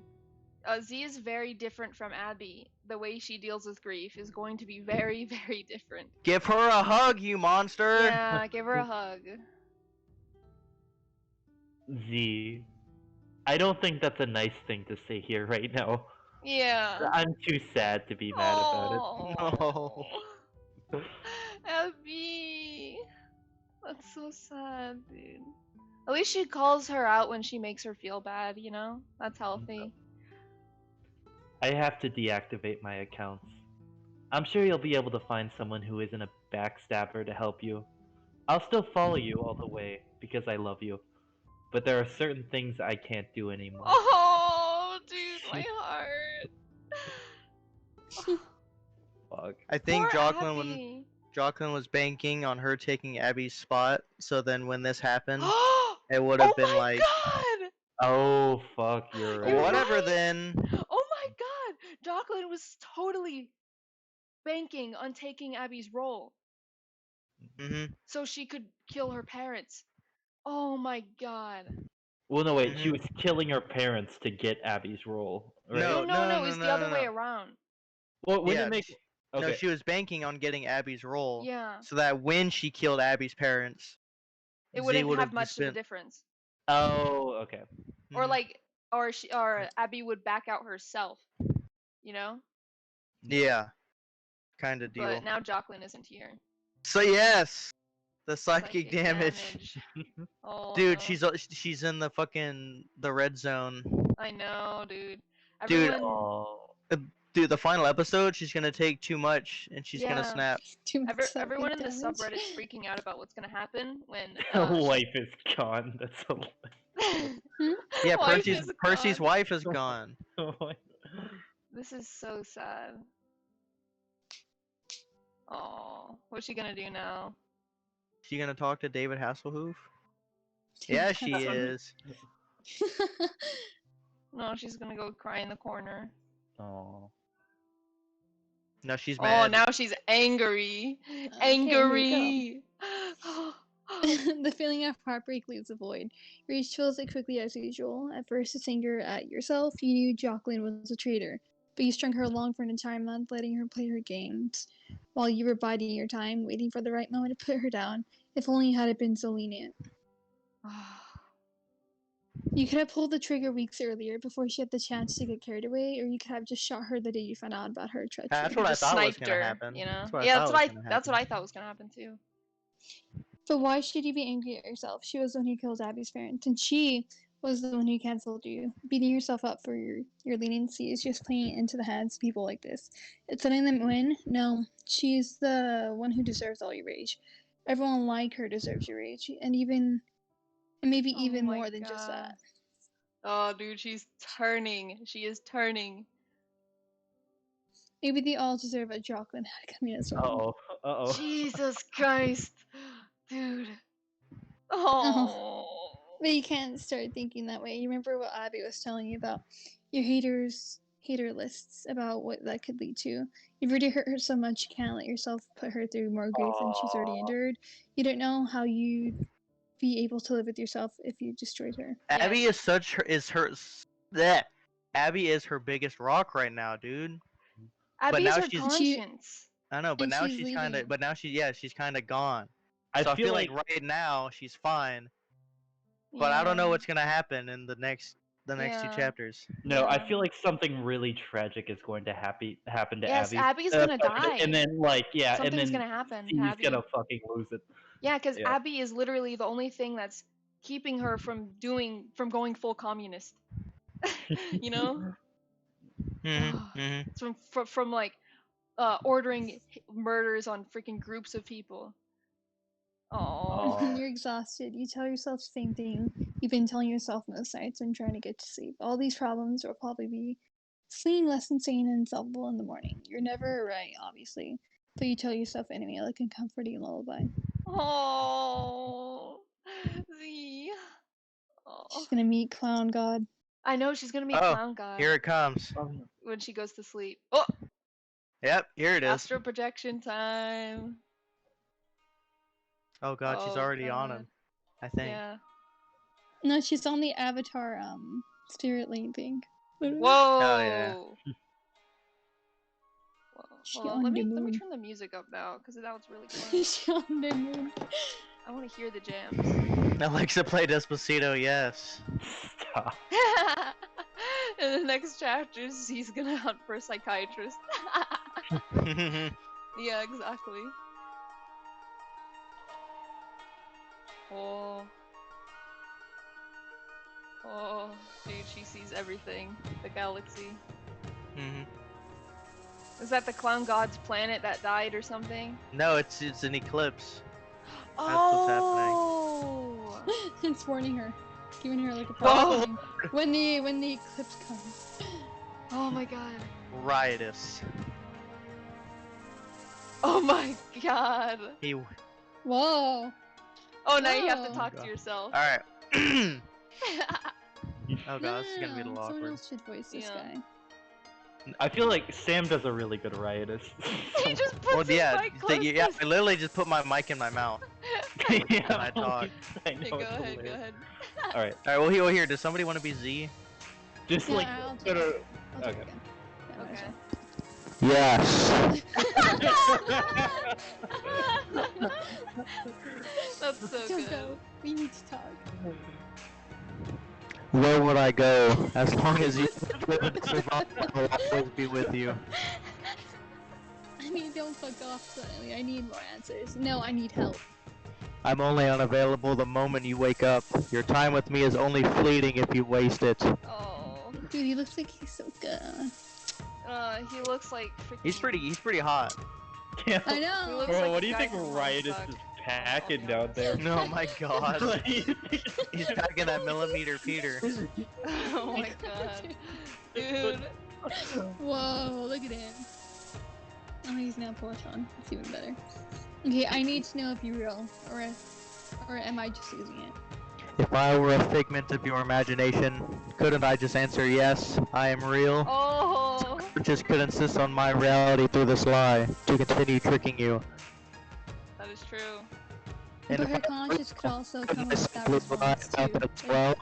Z is very different from Abby. The way she deals with grief is going to be very, very different. Give her a hug, you monster! Yeah, give her a hug. Z. I don't think that's a nice thing to say here right now. Yeah. I'm too sad to be mad about Oh. No. Abby. That's so sad, dude. At least she calls her out when she makes her feel bad, you know? That's healthy. I have to deactivate my accounts. I'm sure you'll be able to find someone who isn't a backstabber to help you. I'll still follow you all the way because I love you. But there are certain things I can't do anymore. Oh, dude, my heart. Fuck. I think Poor Jocelyn was banking on her taking Abby's spot, so then when this happened, it would have Oh been my like, god! Oh fuck, you're right. You're whatever right. then. Oh my god! Jocelyn was totally banking on taking Abby's role hmm so she could kill her parents. Oh my god. Well, no, wait. She Mhm. was killing her parents to get Abby's role, right? No, No, no, no, no, no, it's the no, other no, way no. around. Well, wouldn't Yeah, it make? no, Okay. she was banking on getting Abby's role, Yeah. so that when she killed Abby's parents, It Z wouldn't would have have just much of a been. difference. Oh, okay. Or Mhm. like or Abby would back out herself, you know? Yeah, kind of But deal. now Jocelyn isn't here. So yes, the psychic Psychic damage. Oh Dude, no. she's in the fucking the red zone. I know, dude. Dude, Everyone Oh. dude, the final episode, she's gonna take too much and she's gonna yeah. snap. Too much Everyone psychic in the damage. subreddit's freaking out about what's gonna happen when Life is gone. That's hilarious. Yeah, wife is Percy's gone. wife is gone. This is so sad. Oh, what's she gonna do now? She gonna talk to David Hasselhoff? Yeah, she That's what- is. No, she's gonna go cry in the corner. Oh. No, she's Oh, mad. now she's angry. Okay, here we go. Angry. The feeling of heartbreak leaves a void. Rage fills it quickly as usual. At first, it's anger at yourself. You knew Jocelyn was a traitor, but you strung her along for an entire month, letting her play her games, while you were biding your time, waiting for the right moment to put her down. If only you had been so lenient. You could have pulled the trigger weeks earlier, before she had the chance to get carried away, or you could have just shot her the day you found out about her treachery. That's You what I just thought was sniped gonna her, happen. you know? That's what I Yeah, thought was gonna that's what I happen. thought was gonna happen too. But why should you be angry at yourself? She was the one who killed Abby's parents, and she was the one who cancelled you. Beating yourself up for your leniency is just playing into the hands of people like this. It's letting them win. No, she's the one who deserves all your rage. Everyone like her deserves your rage, and maybe even my more than just God. that. Oh, dude, she's turning. She is turning. Maybe they all deserve a Jocelyn had coming as well. Uh-oh. Jesus Christ. Dude. Oh. But you can't start thinking that way. You remember what Abby was telling you about your hater lists, about what that could lead to. You've already hurt her so much, you can't let yourself put her through more grief than she's already endured. You don't know how you'd be able to live with yourself if you destroyed her. Abby is bleh. Abby is her biggest rock right now, dude. Abby's now her she's- conscience. I know, but And now she's she's kind leaving. of, she's kind of gone. I So I feel like like right now she's fine, but I don't know what's gonna happen in the next two Yeah. chapters. no, I Yeah. feel like something really tragic is going to happen to Yes, Abby. Abby's gonna die. And then Something's and then gonna happen to she's Abby. gonna fucking lose it. Yeah, because Yeah. Abby is literally the only thing that's keeping her from going full communist. You know? It's from like ordering murders on freaking groups of people. Oh. Aw. You're exhausted. You tell yourself the same thing you've been telling yourself most nights when trying to get to sleep. All these problems will probably be seem less insane and solvable in the morning. You're never right, obviously, but you tell yourself anyway, like a comforting lullaby. Oh. Z. Oh. She's gonna meet Clown God. I know she's gonna meet Oh, Clown God here it comes. when she goes to sleep. Oh, Yep, here it is. astral projection time. Oh god, she's Oh, already on God. him. I think. Yeah. No, she's on the Avatar spirit lane thing. Whoa. yeah. Whoa. She Hold on, on let the me moon. turn the music up now, because that was really fun. She on the moon. I want to hear the jams. Alexa, play Despacito, yes. Stop. In the next chapters, he's gonna hunt for a psychiatrist. Yeah, exactly. Oh. Oh, dude, she sees everything. The galaxy. Mm-hmm. Is that the clown god's planet that died or something? No, it's an eclipse. Oh! It's warning her, giving her like a Whoa. warning when the eclipse comes. Oh my god. Riotous. Oh my god. He. Whoa. Oh, now you have to Whoa. talk God. to yourself. All right. Oh god, this is gonna be a little Someone awkward. else should voice this Yeah. guy. I feel like Sam does a really good riotous. He just puts Well, his yeah, mic close yeah. to I literally just put my mic in my mouth. Yeah, I talk. I know, Okay, go it's ahead, hilarious. go ahead. Alright, All right. Well, here. Does somebody want to be Z? just Yeah, like. I'll no, take no, it. I'll take Okay. it again. Yeah, might as Okay. Yes. That's so well. Don't good. go. We need to talk. Where would I go? As long as you survive, I'll always be with you. I mean, don't fuck off suddenly. I need more answers. No, I need help. I'm only unavailable the moment you wake up. Your time with me is only fleeting if you waste it. Oh. Dude, he looks like he's so good. He looks like freaking... He's pretty hot. Yeah. I He know. looks Bro, like what a do you guy think from Riotous Homestuck. is packing I'll be down honest. there? Oh my god. What do you think? He's packing that millimeter Peter. Oh my god. Dude. Whoa, look at him. Oh, he's now Porsche on. It's even better. Okay, I need to know if you're real, or am I just losing it? If I were a figment of your imagination, couldn't I just answer yes, I am real? Oh. Just could insist on my reality through this lie, to continue tricking you. That is true. And But if her I conscience could also couldn't come I up with that simply lie response about too. that as well?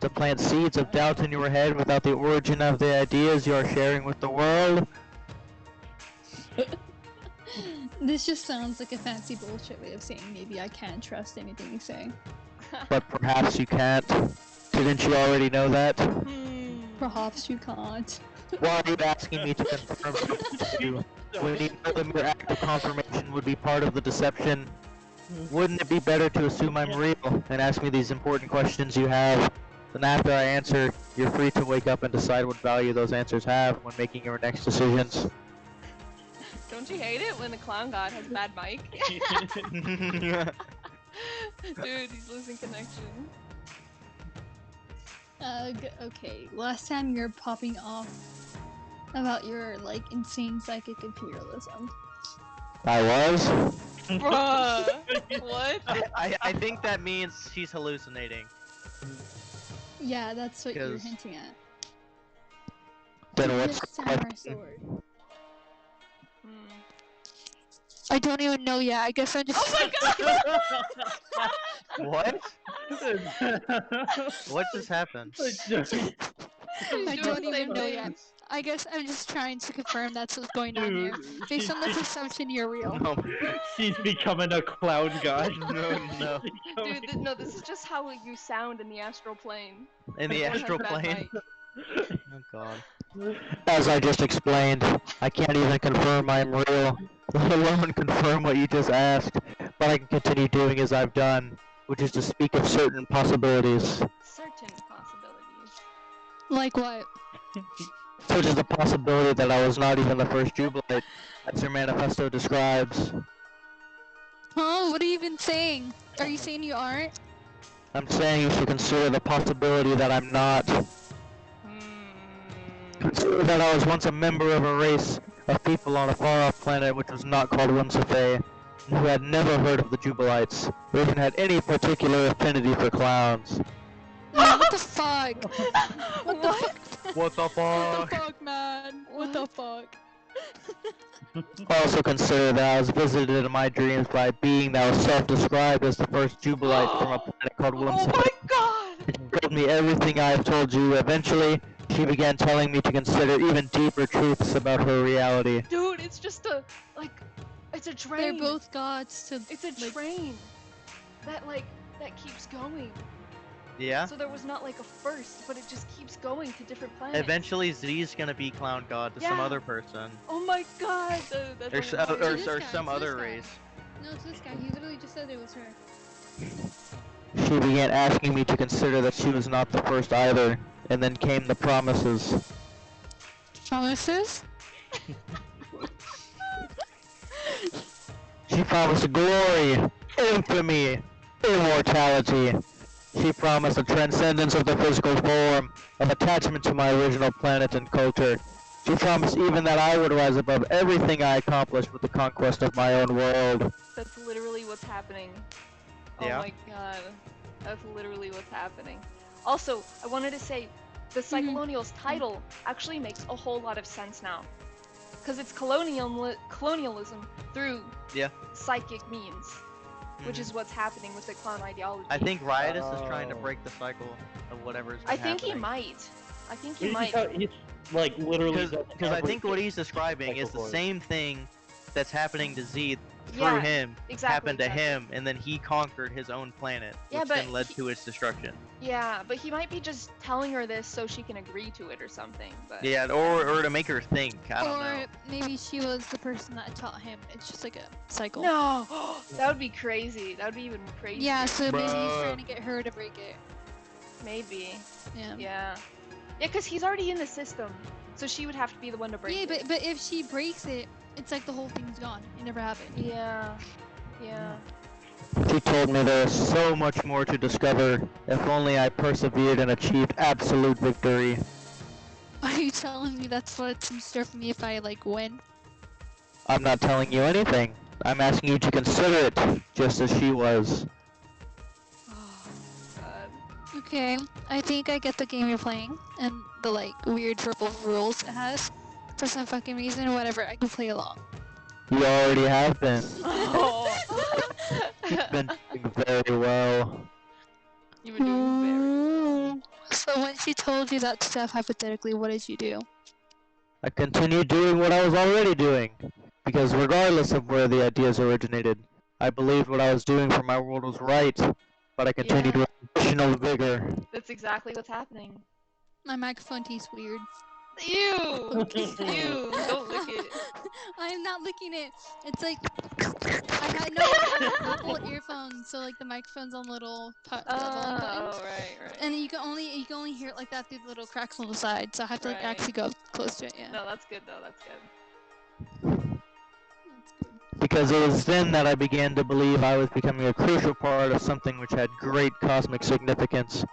To plant seeds of doubt in your head without the origin of the ideas you are sharing with the world? This just sounds like a fancy bullshit way of saying maybe I can't trust anything you say. But perhaps you can't. Didn't you already know that? Perhaps you can't. Why are you asking me to confirm something to you? When you know the mere act of confirmation would be part of the deception? Wouldn't it be better to assume I'm real and ask me these important questions you have? Then after I answer, you're free to wake up and decide what value those answers have when making your next decisions. Don't you hate it when the clown god has bad mic? Dude, he's losing connection. Okay. Last time you're popping off about your, like, insane psychic imperialism. I was? Bruh. What? I think that means she's hallucinating. Yeah, that's what you're 'Cause- hinting at. Then Give what's the Samurai question? sword. Hmm. I don't even know yet. I guess I'm just. Oh my god! What? What just happened? I Doing don't the even same know thing. yet. I guess I'm just trying to confirm that's what's going on here. Dude, Based on the presumption you're real. No, she's becoming a clown god. no. Dude, no, this is just how you sound in the astral plane. In the Everyone has astral bad plane? mic. Oh god. As I just explained, I can't even confirm I'm real, let alone confirm what you just asked, but I can continue doing as I've done, which is to speak of certain possibilities, Certain possibilities. Like what? such as the possibility that I was not even the first Jubilate, as your manifesto describes. Huh? What are you even saying? Are you saying you aren't? I'm saying you should consider the possibility that I'm not. Consider that I was once a member of a race of people on a far-off planet which was not called Whimsifay, and who had never heard of the Jubilites, or even had any particular affinity for clowns. What the fuck? What? What the What fuck? the fuck, man? What the fuck? Also consider that I was visited in my dreams by a being that was self-described as the first Jubilite from a planet called Oh Whimsifay. my god! She told me everything I have told you. Eventually, she began telling me to consider even deeper truths about her reality. Dude, it's just a, like, it's a They're train. both gods to. It's a like, train. That keeps going. Yeah? So there was not like a first, but it just keeps going to different planets. Eventually, Z's gonna be Clown God to some Yeah. other person. Oh my god! That's Or, hilarious. or- this or guy, some it's this other guy. race. No, it's this guy. He literally just said it was her. She began asking me to consider that she was not the first either, and then came the promises. Promises? She promised glory, infamy, immortality. She promised the transcendence of the physical form, of attachment to my original planet and culture. She promised even that I would rise above everything I accomplished with the conquest of my own world. That's literally what's happening. Yeah. Oh my god. That's literally what's happening. Also, I wanted to say, the PSYCHOLONIALS title actually makes a whole lot of sense now. Because it's colonialism through psychic means. Which is what's happening with the clown ideology. I think Riotous is trying to break the cycle of whatever's been happening. He might. I think he might. He's like literally. Because I think what he's describing is the same thing that's happening to Z through him happened to him, and then he conquered his own planet, which then led to its destruction. Yeah, but he might be just telling her this so she can agree to it or something. But yeah, or to make her think. I don't know. Or maybe she was the person that taught him. It's just like a cycle. No, that would be crazy. That would be even crazy. Yeah, so maybe he's trying to get her to break it. Maybe. Yeah. Yeah. Yeah, because he's already in the system, so she would have to be the one to break it. Yeah, but if she breaks it, it's like the whole thing's gone. It never happened. Yeah. Yeah. She told me there was so much more to discover, if only I persevered and achieved absolute victory. Are you telling me that's what's in store for me if I, like, win? I'm not telling you anything. I'm asking you to consider it, just as she was. Oh, God. Okay, I think I get the game you're playing, and the, like, weird purple rules it has. For some fucking reason, whatever, I can play along. You already have been. Oh. You've been doing very well. You've been doing very well. So when she told you that stuff, hypothetically, what did you do? I continued doing what I was already doing, because regardless of where the ideas originated, I believed what I was doing for my world was right, but I continued with additional vigor. That's exactly what's happening. My microphone tastes weird. Ew! Ew! Don't lick it. I'm not licking it. It's like I had Apple earphones, so like the microphone's on little Oh, right. and you can only hear it like that through the little cracks on the side. So I have to like actually go up close to it. Yeah. No, that's good though. That's good. That's good. Because it was then that I began to believe I was becoming a crucial part of something which had great cosmic significance.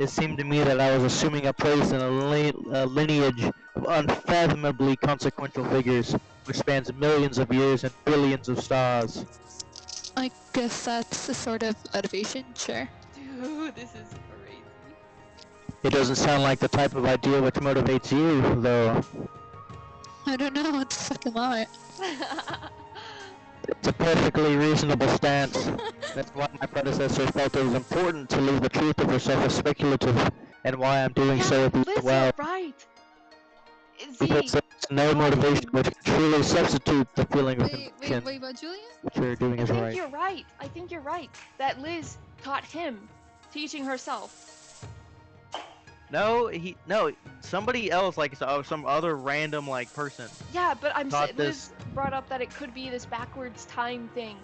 It seemed to me that I was assuming a place in a lineage of unfathomably consequential figures, which spans millions of years and billions of stars. I guess that's a sort of motivation, sure. Dude, this is crazy. It doesn't sound like the type of idea which motivates you, though. I don't know, it's a fucking lot. It's a perfectly reasonable stance. That's why my predecessor felt it was important to leave the truth of herself as speculative, and why I'm doing so with you as well. Right. Because there's no motivation which can truly substitute the feeling of conviction. Wait, what, Julia? What you're doing is right. You're right. I think you're right. That Liz taught him, teaching herself. No, somebody else, like some other random like person. Yeah, but I'm saying this. Liz brought up that it could be this backwards time thing.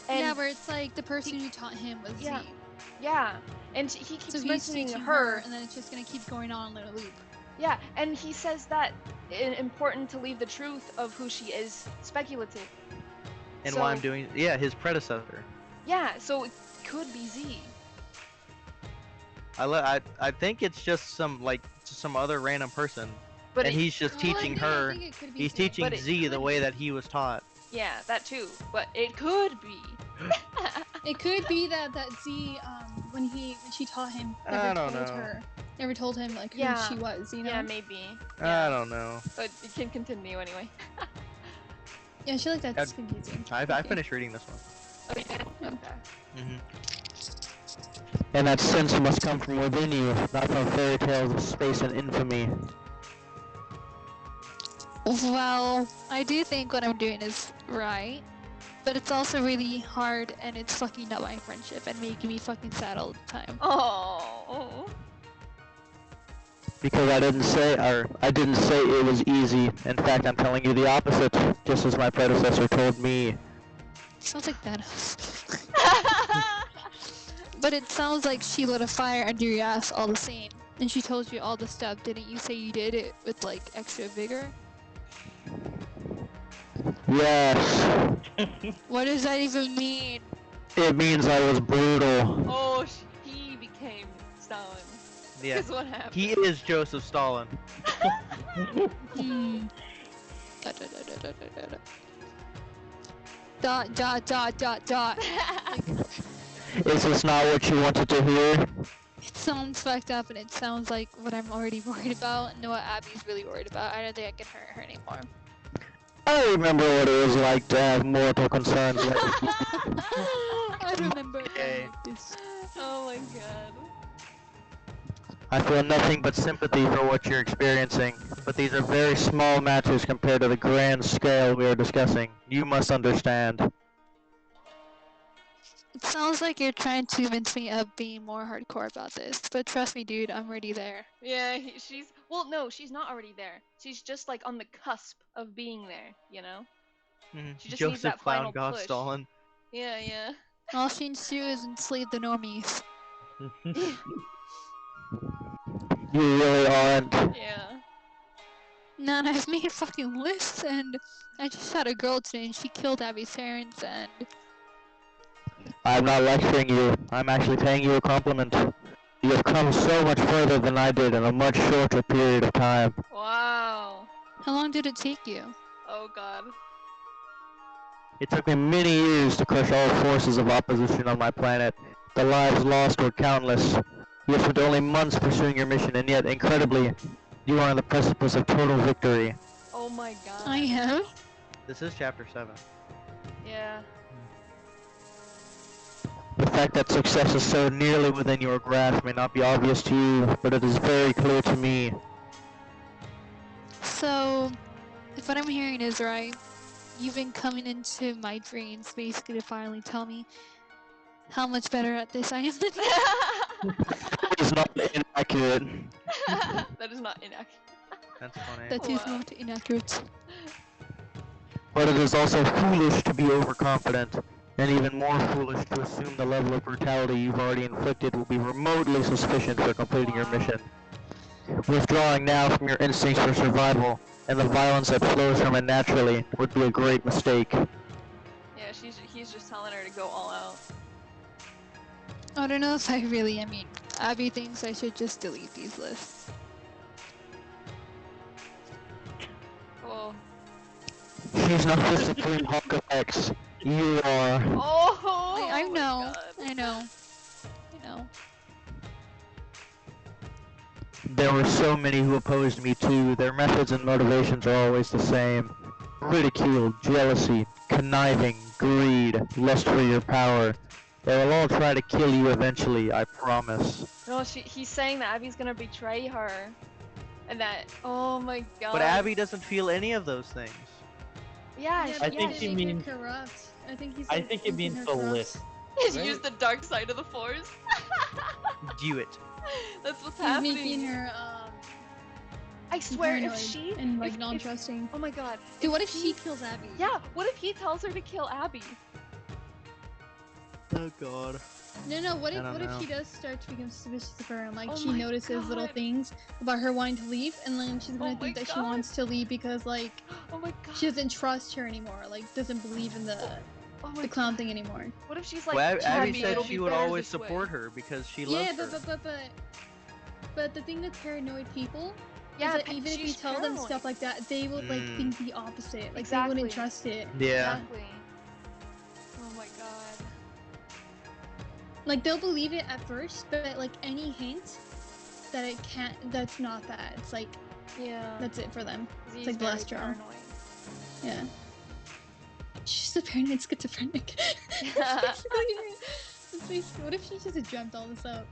And Yeah, where it's like the person who taught him was Z. Yeah, and he keeps So he's mentioning teaching her, and then it's just gonna keep going on in a loop. Yeah, and he says that it's important to leave the truth of who she is speculative. And So- why I'm doing, his predecessor. Yeah, so it could be Z. I think it's just some other random person, But and it- he's just teaching I her. think it could be He's Z. teaching But it Z the could way be. that he was taught. Yeah, that too. But it could be. It could be that Z, when she taught him, I don't know. never told him like who Yeah. she was, you know? Yeah, maybe. I don't know. But it can continue anyway. Yeah, I feel like that's I'd- confusing. I Okay. finished reading this one. Okay. And that sense must come from within you, not from fairy tales of space and infamy. Well, I do think what I'm doing is right, but it's also really hard and it's fucking up my friendship and making me fucking sad all the time. Oh. Because I didn't say it was easy. In fact, I'm telling you the opposite, just as my predecessor told me. Sounds like Thanos. But it sounds like she lit a fire under your ass all the same. And she told you all the stuff. Didn't you say you did it with like extra vigor? Yes. What does that even mean? It means I was brutal. Oh, he became Stalin. Yeah. Because what happened? He is Joseph Stalin. Hmm. Dot dot dot dot dot. Like, Is this not what you wanted to hear? it sounds fucked up, and it sounds like what I'm already worried about, and what Abby's really worried about. I don't think I can hurt her anymore. I remember what it was like to have mortal concerns like I remember Okay. like this. Oh my god. I feel nothing but sympathy for what you're experiencing, but these are very small matters compared to the grand scale we are discussing. You must understand. It sounds like you're trying to convince me of being more hardcore about this, but trust me, dude, I'm already there. Yeah, well, no, she's not already there. She's just like on the cusp of being there, you know? She just needs Joseph that Clown final God push. Stalin. Yeah, yeah. All she needs to do is enslave the normies. You really aren't. Yeah. Man, I've made fucking lists, and I just had a girl today, and she killed Abby's parents, and I'm not lecturing you. I'm actually paying you a compliment. You have come so much further than I did in a much shorter period of time. Wow. how long did it take you? Oh god. It took me many years to crush all forces of opposition on my planet. The lives lost were countless. You have spent only months pursuing your mission, and yet, incredibly, you are on the precipice of total victory. Oh my god. I have? This is chapter 7. Yeah. The fact that success is so nearly within your grasp may not be obvious to you, but it is very clear to me. So, if what I'm hearing is right, you've been coming into my dreams basically to finally tell me how much better at this I am than you. It is not inaccurate. That is not inaccurate. That's funny. That is Wow. not inaccurate. But it is also foolish to be overconfident, and even more foolish to assume the level of brutality you've already inflicted will be remotely sufficient for completing your Wow. mission. Withdrawing now from your instincts for survival, and the violence that flows from it naturally, would be a great mistake. Yeah, he's just telling her to go all out. I don't know if I really, Abby thinks I should just delete these lists. Well. She's not the supreme hawk of X. You are. Oh! I my know, God. I know. There were so many who opposed me too. Their methods and motivations are always the same. Ridicule, jealousy, conniving, greed, lust for your power. They will all try to kill you eventually, I promise. No, he's saying that Abby's gonna betray her. And that, oh my god. But Abby doesn't feel any of those things. Yeah, I think he means- corrupt. I think he's. I think it means the list. He's Right. used the dark side of the force. Do it. That's what's He's happening. making her I swear, if paranoid she and like if- non-trusting. oh my god. Dude, what if she kills Abby? Yeah, what if he tells her to kill Abby? Oh god. No. What I don't if know. she does start to become suspicious of her and like Oh she my notices little God. things about her wanting to leave, and then she's gonna Oh my think that she God. wants to leave because like Oh my god. she doesn't trust her anymore, like doesn't believe in the oh my clown thing anymore. What if she's like, Well, Abby "Abby, said it'll she be would better always this way." support her because she Yeah, loves her. but the thing with paranoid people Yeah, is that even if you she's tell them paranoid. stuff like that, they would like Mm. think the opposite. Like they Exactly. wouldn't trust it. Yeah. Exactly. Oh my god. Like they'll believe it at first, but like any hint that it can't, that's not that. It's like Yeah. that's it for them. He's like the very last straw. paranoid. Yeah. She's a paranoid schizophrenic. Yeah. That's basically, what if she just dreamt all this up?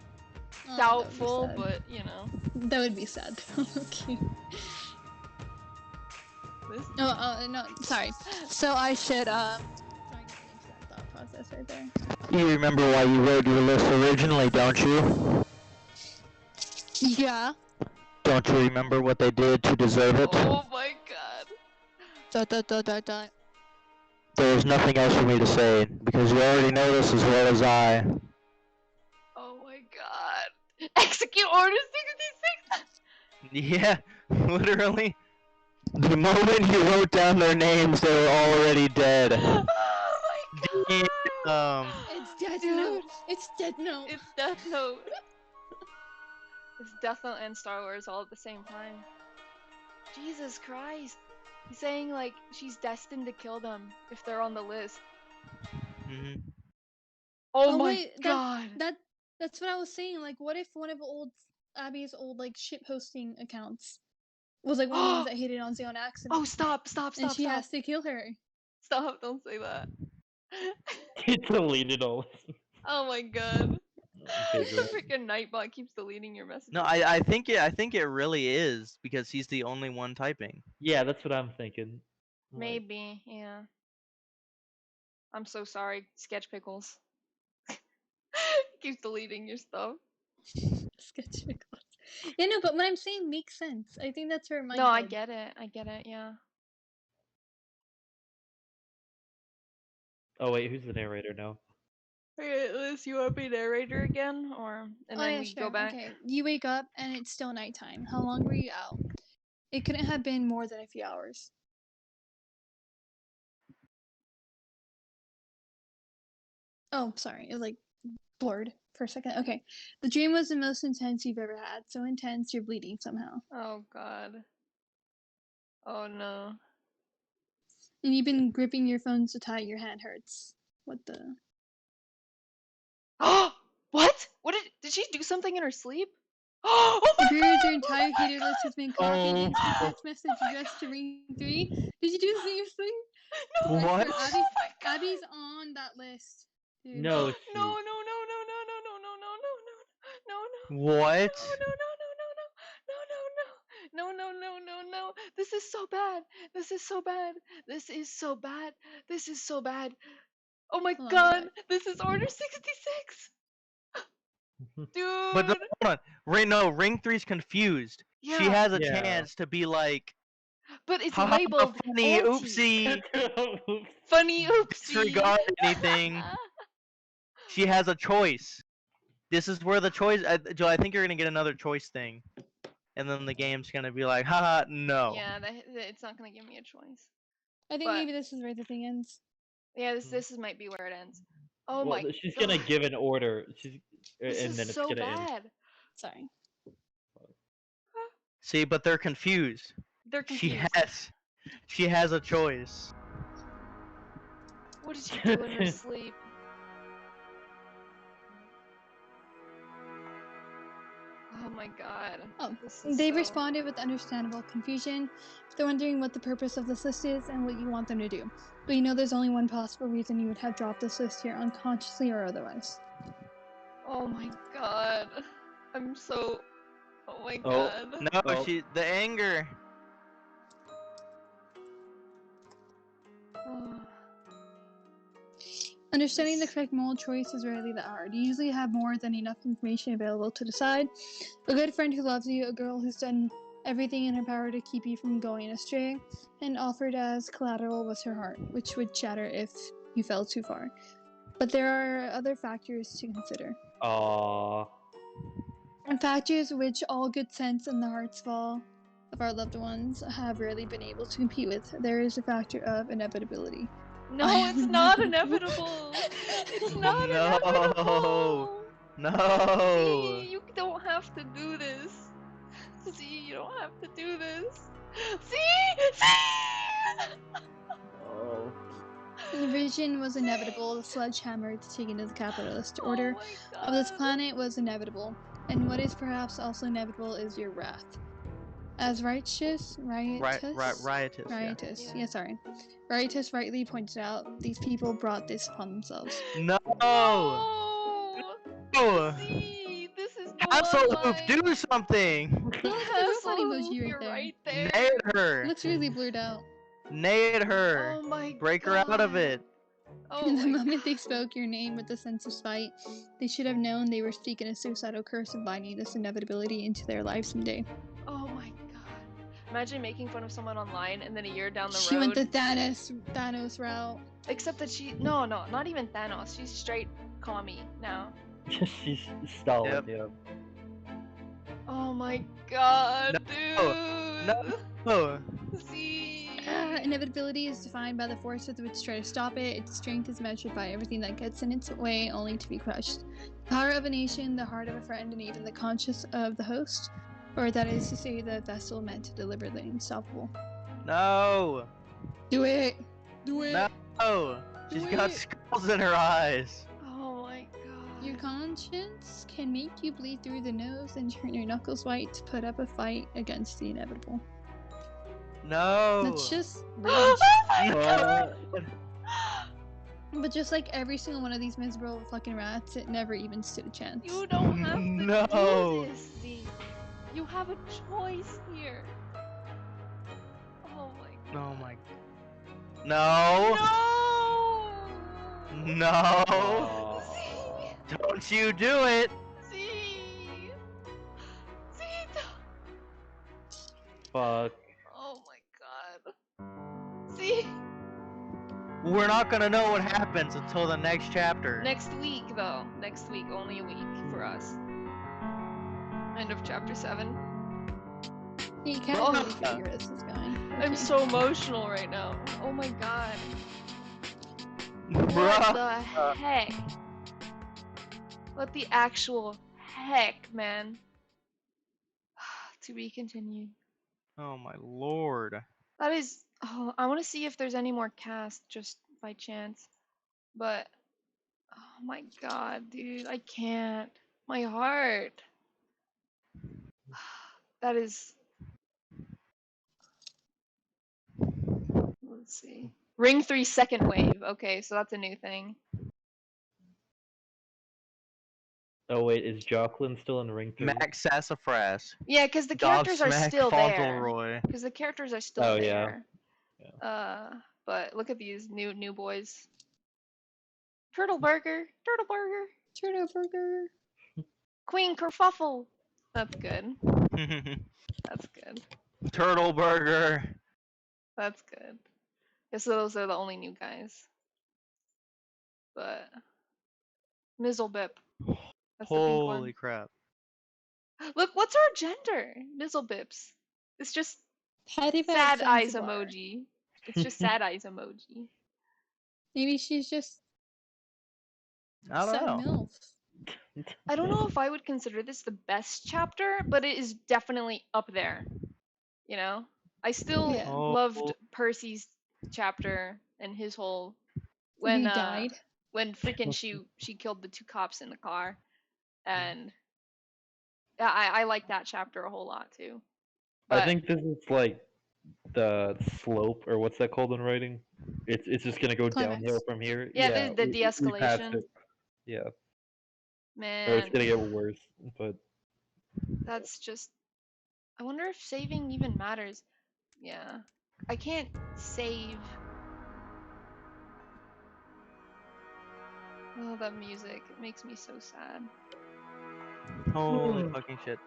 Oh, Doubtful, that would be sad. but you know. That would be sad. Okay. This No, sorry. So I should, sorry, I got into that thought process right there. You remember why you wrote your list originally, don't you? Yeah. Don't you remember what they did to deserve it? Oh my god. Dot. There is nothing else for me to say, because you already know this as well as I. Oh my god. Execute Order 66! Yeah, literally. The moment he wrote down their names, they were already dead. Oh my god! It's Death Dude. Note. It's Death Note. It's Death Note. It's Death Note and Star Wars all at the same time. Jesus Christ. He's saying like she's destined to kill them if they're on the list. Mhm. Oh, my wait, god. that's what I was saying. Like, what if one of Abby's old like ship hosting accounts was like one of the ones that hit it on Zay on accident? Oh, stop, and she has to kill her. Stop, don't say that. He deleted all. Oh my god. The Bigger. freaking Nightbot keeps deleting your messages. No, I think it really is because he's the only one typing. Yeah, that's what I'm thinking. Like, Maybe, yeah. I'm so sorry, Sketch Pickles. Keeps deleting your stuff. Sketch pickles. Yeah, no, but what I'm saying makes sense. I think that's her mind. No, I get it, yeah. oh wait, who's the narrator now? Okay, Liz, you want to be narrator again, or and then we go back? Okay, you wake up and it's still nighttime. How long were you out? It couldn't have been more than a few hours. Oh, sorry, it like blurred for a second. Okay, the dream was the most intense you've ever had. So intense, you're bleeding somehow. Oh god. Oh no. And you've been gripping your phone so tight your hand hurts. What the? Oh, what? What did she do something in her sleep? Oh The my period god! your entire Oh my heater god! list has been copied Oh. into a text message addressed to ring 3. Did you do this in your sleep? No, I What? swear, Oh Abby, my god! Abby's on that list. Dude. No, No, she. no, no, no, no, no, no, no, no, no, no, What? no, no, no, no, no, no, no, no, no, no, no. This is so bad. This is so bad. This is so bad. This is so bad. Oh my Hold on, go god, back. this is order 66. But no, Dude. hold on. Ring 3's confused. She Yeah. has a Yeah. chance to be like, But it's haha, labeled funny, anti. oopsie, Funny oopsie. disregard anything. She has a choice. This is where the choice. Joe, I think you're gonna get another choice thing, and then the game's gonna be like, haha, no. Yeah, it's not gonna give me a choice. I think But- maybe this is where the thing ends. Yeah, this might be where it ends. Oh well, my she's god. gonna give an order. This and is then it's so gonna end. bad. Sorry. See, but they're confused. They're confused. She has a choice. What did she do in her sleep? Oh my god. Oh, This is they so- responded with understandable confusion. They're wondering what the purpose of this list is and what you want them to do. But you know there's only one possible reason you would have dropped this list here unconsciously or otherwise. Oh my god. I'm so. Oh my Oh. god. No, Well- the anger. Oh. Understanding the correct mold choice is rarely that hard. You usually have more than enough information available to decide. A good friend who loves you, a girl who's done everything in her power to keep you from going astray, and offered as collateral was her heart, which would shatter if you fell too far. But there are other factors to consider. Aww. And factors which all good sense and the hearts fall of our loved ones have rarely been able to compete with. There is a factor of inevitability. No, it's not inevitable. It's not No. inevitable. No. See, you don't have to do this. See, you don't have to do this. See? Oh. The vision was inevitable. The sledgehammer to take into the capitalist order Oh my of this God. planet was inevitable. And what is perhaps also inevitable is your wrath. As riotous, Riotous. Yeah. sorry. Riotous rightly pointed out, these people brought this upon themselves. No. No. No. See, this is the Hasselhoof, one line. do something. Look at the funny emoji Hasselhoof, right you're there. right there. Nade her. It looks really blurred out. Nade her. Oh my Break her out of God. it. Oh In the my moment they spoke your name with a sense of spite, they should have known they were speaking a suicidal curse of binding this inevitability into their lives someday. Oh my god. Imagine making fun of someone online and then a year down the She road. went the Thanos route. Except that no, not even Thanos. She's straight commie now. She's Stalin, Yep. yeah. Oh my god, No. dude. Oh. See. Inevitability is defined by the force with which try to stop it. Its strength is measured by everything that gets in its way, only to be crushed. The power of a nation, the heart of a friend, and even the conscience of the host, or that is to say, the vessel meant to deliver the unstoppable. No. Do it. Do it. No. She's got skulls in her eyes. Oh my god. Your conscience can make you bleed through the nose and turn your knuckles white to put up a fight against the inevitable. No. That's just Oh rage. my god. But just like every single one of these miserable fucking rats, it never even stood a chance. You don't have to No. do this, Z. You have a choice here. Oh my god. Oh my. No. No. No. Z. Don't you do it. Z. Z. Fuck. Oh my god. Z. We're not gonna know what happens until the next chapter. Next week, though. Next week, only a week for us. End of chapter 7. You can't Oh. really figure where this is going. I'm Okay. so emotional right now. Oh my god. What Bruh. the heck? What the actual heck, man? To be continued. Oh my lord. That is. Oh, I want to see if there's any more cast just by chance. But. Oh my god, dude. I can't. My heart. That is. Let's see. Ring 3 second wave. Okay, so that's a new thing. Oh wait, is Jocelyn still in Ring 3? Max Sassafras. Yeah, because the characters are Gobsmack still there. Fauntleroy. Because the characters are still Oh, yeah. there. But look at these new boys. Turtle Burger. Turtle Burger. Turtle burger. Queen Kerfuffle. That's good. That's good. Turtle Burger. That's good. Guess those are the only new guys. But Mizzlebip. That's the pink Holy one. crap. Look, what's her gender? Mizzlebips. It's just Patty sad eyes Zanzibar. emoji. It's just sad eyes emoji. Maybe she's just I don't sad know. MILF. I don't know if I would consider this the best chapter, but it is definitely up there. You know? I still Yeah. Oh. loved Percy's chapter and his whole When he died. when freaking she killed the 2 cops in the car. And yeah, I like that chapter a whole lot too. I But think this is like the slope, or what's that called in writing? It's just gonna go Climax. downhill from here. yeah, the we passed de-escalation. it. Yeah, or Man, it's gonna get worse. But that's just. I wonder if saving even matters. Yeah. I can't save. Oh, that music. It makes me so sad. Holy fucking shit.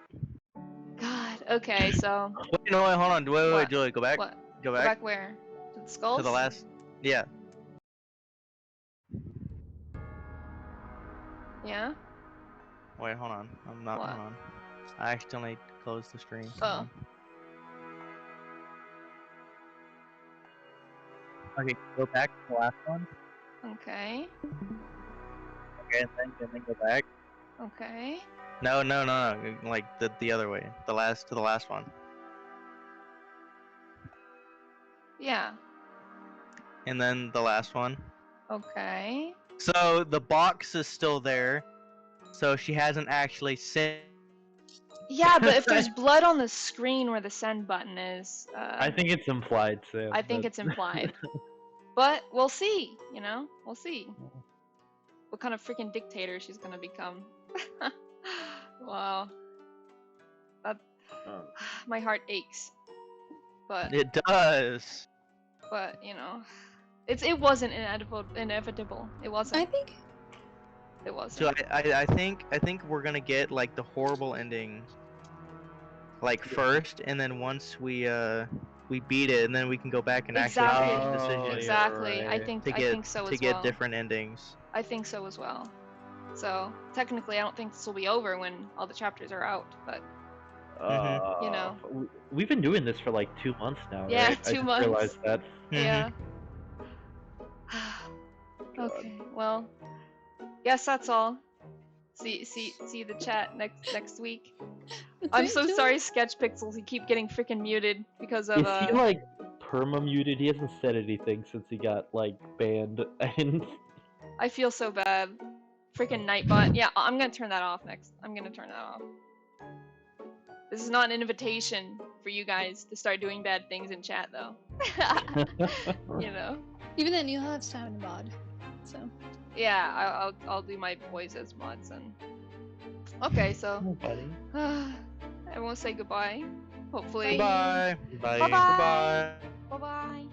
God. Okay, so. Wait, no, wait, hold on. Wait, What? Julie, go back. What? Go Go back. back where? To the skulls? To the last. Yeah. Yeah? Wait, hold on. I'm not. What? Hold on. I accidentally closed the stream. Oh. Okay, go back to the last one. Okay. Okay, and then go back. Okay. No, no, no, no. Like the other way. To the last one. Yeah. And then the last one. Okay. So the box is still there. So she hasn't actually sent. Yeah, but if there's blood on the screen where the send button is, I think it's implied, Sam. I think but- it's implied. But we'll see, you know? We'll see. What kind of freaking dictator she's gonna become. Wow. That my heart aches. But It does. you know, it wasn't inevitable. It wasn't. I think It wasn't. So I think we're gonna get like the horrible ending. Like first, and then once we beat it, and then we can go back and actually Exactly. make Oh, decisions yeah. Exactly. right. to I get think so to as get well. different endings. I think so as well. So technically, I don't think this will be over when all the chapters are out. But You know. We've been doing this for like 2 months now, Yeah, right? 2 I just months. realized that. Yeah. God. Okay. Well, guess that's all. See the chat next week. I'm so sorry, Sketch Pixels. You keep getting freaking muted because of Is he like perma muted? He hasn't said anything since he got like banned. I feel so bad. Freaking Nightbot. Yeah, I'm gonna turn that off next. I'm gonna turn that off. This is not an invitation for you guys to start doing bad things in chat, though. You know. Even then, you'll have Stamina mod. So. Yeah, I'll do my boys as mods and. Okay, so. Nobody. Everyone say goodbye. Hopefully. Bye. Bye-bye. Bye. Bye bye.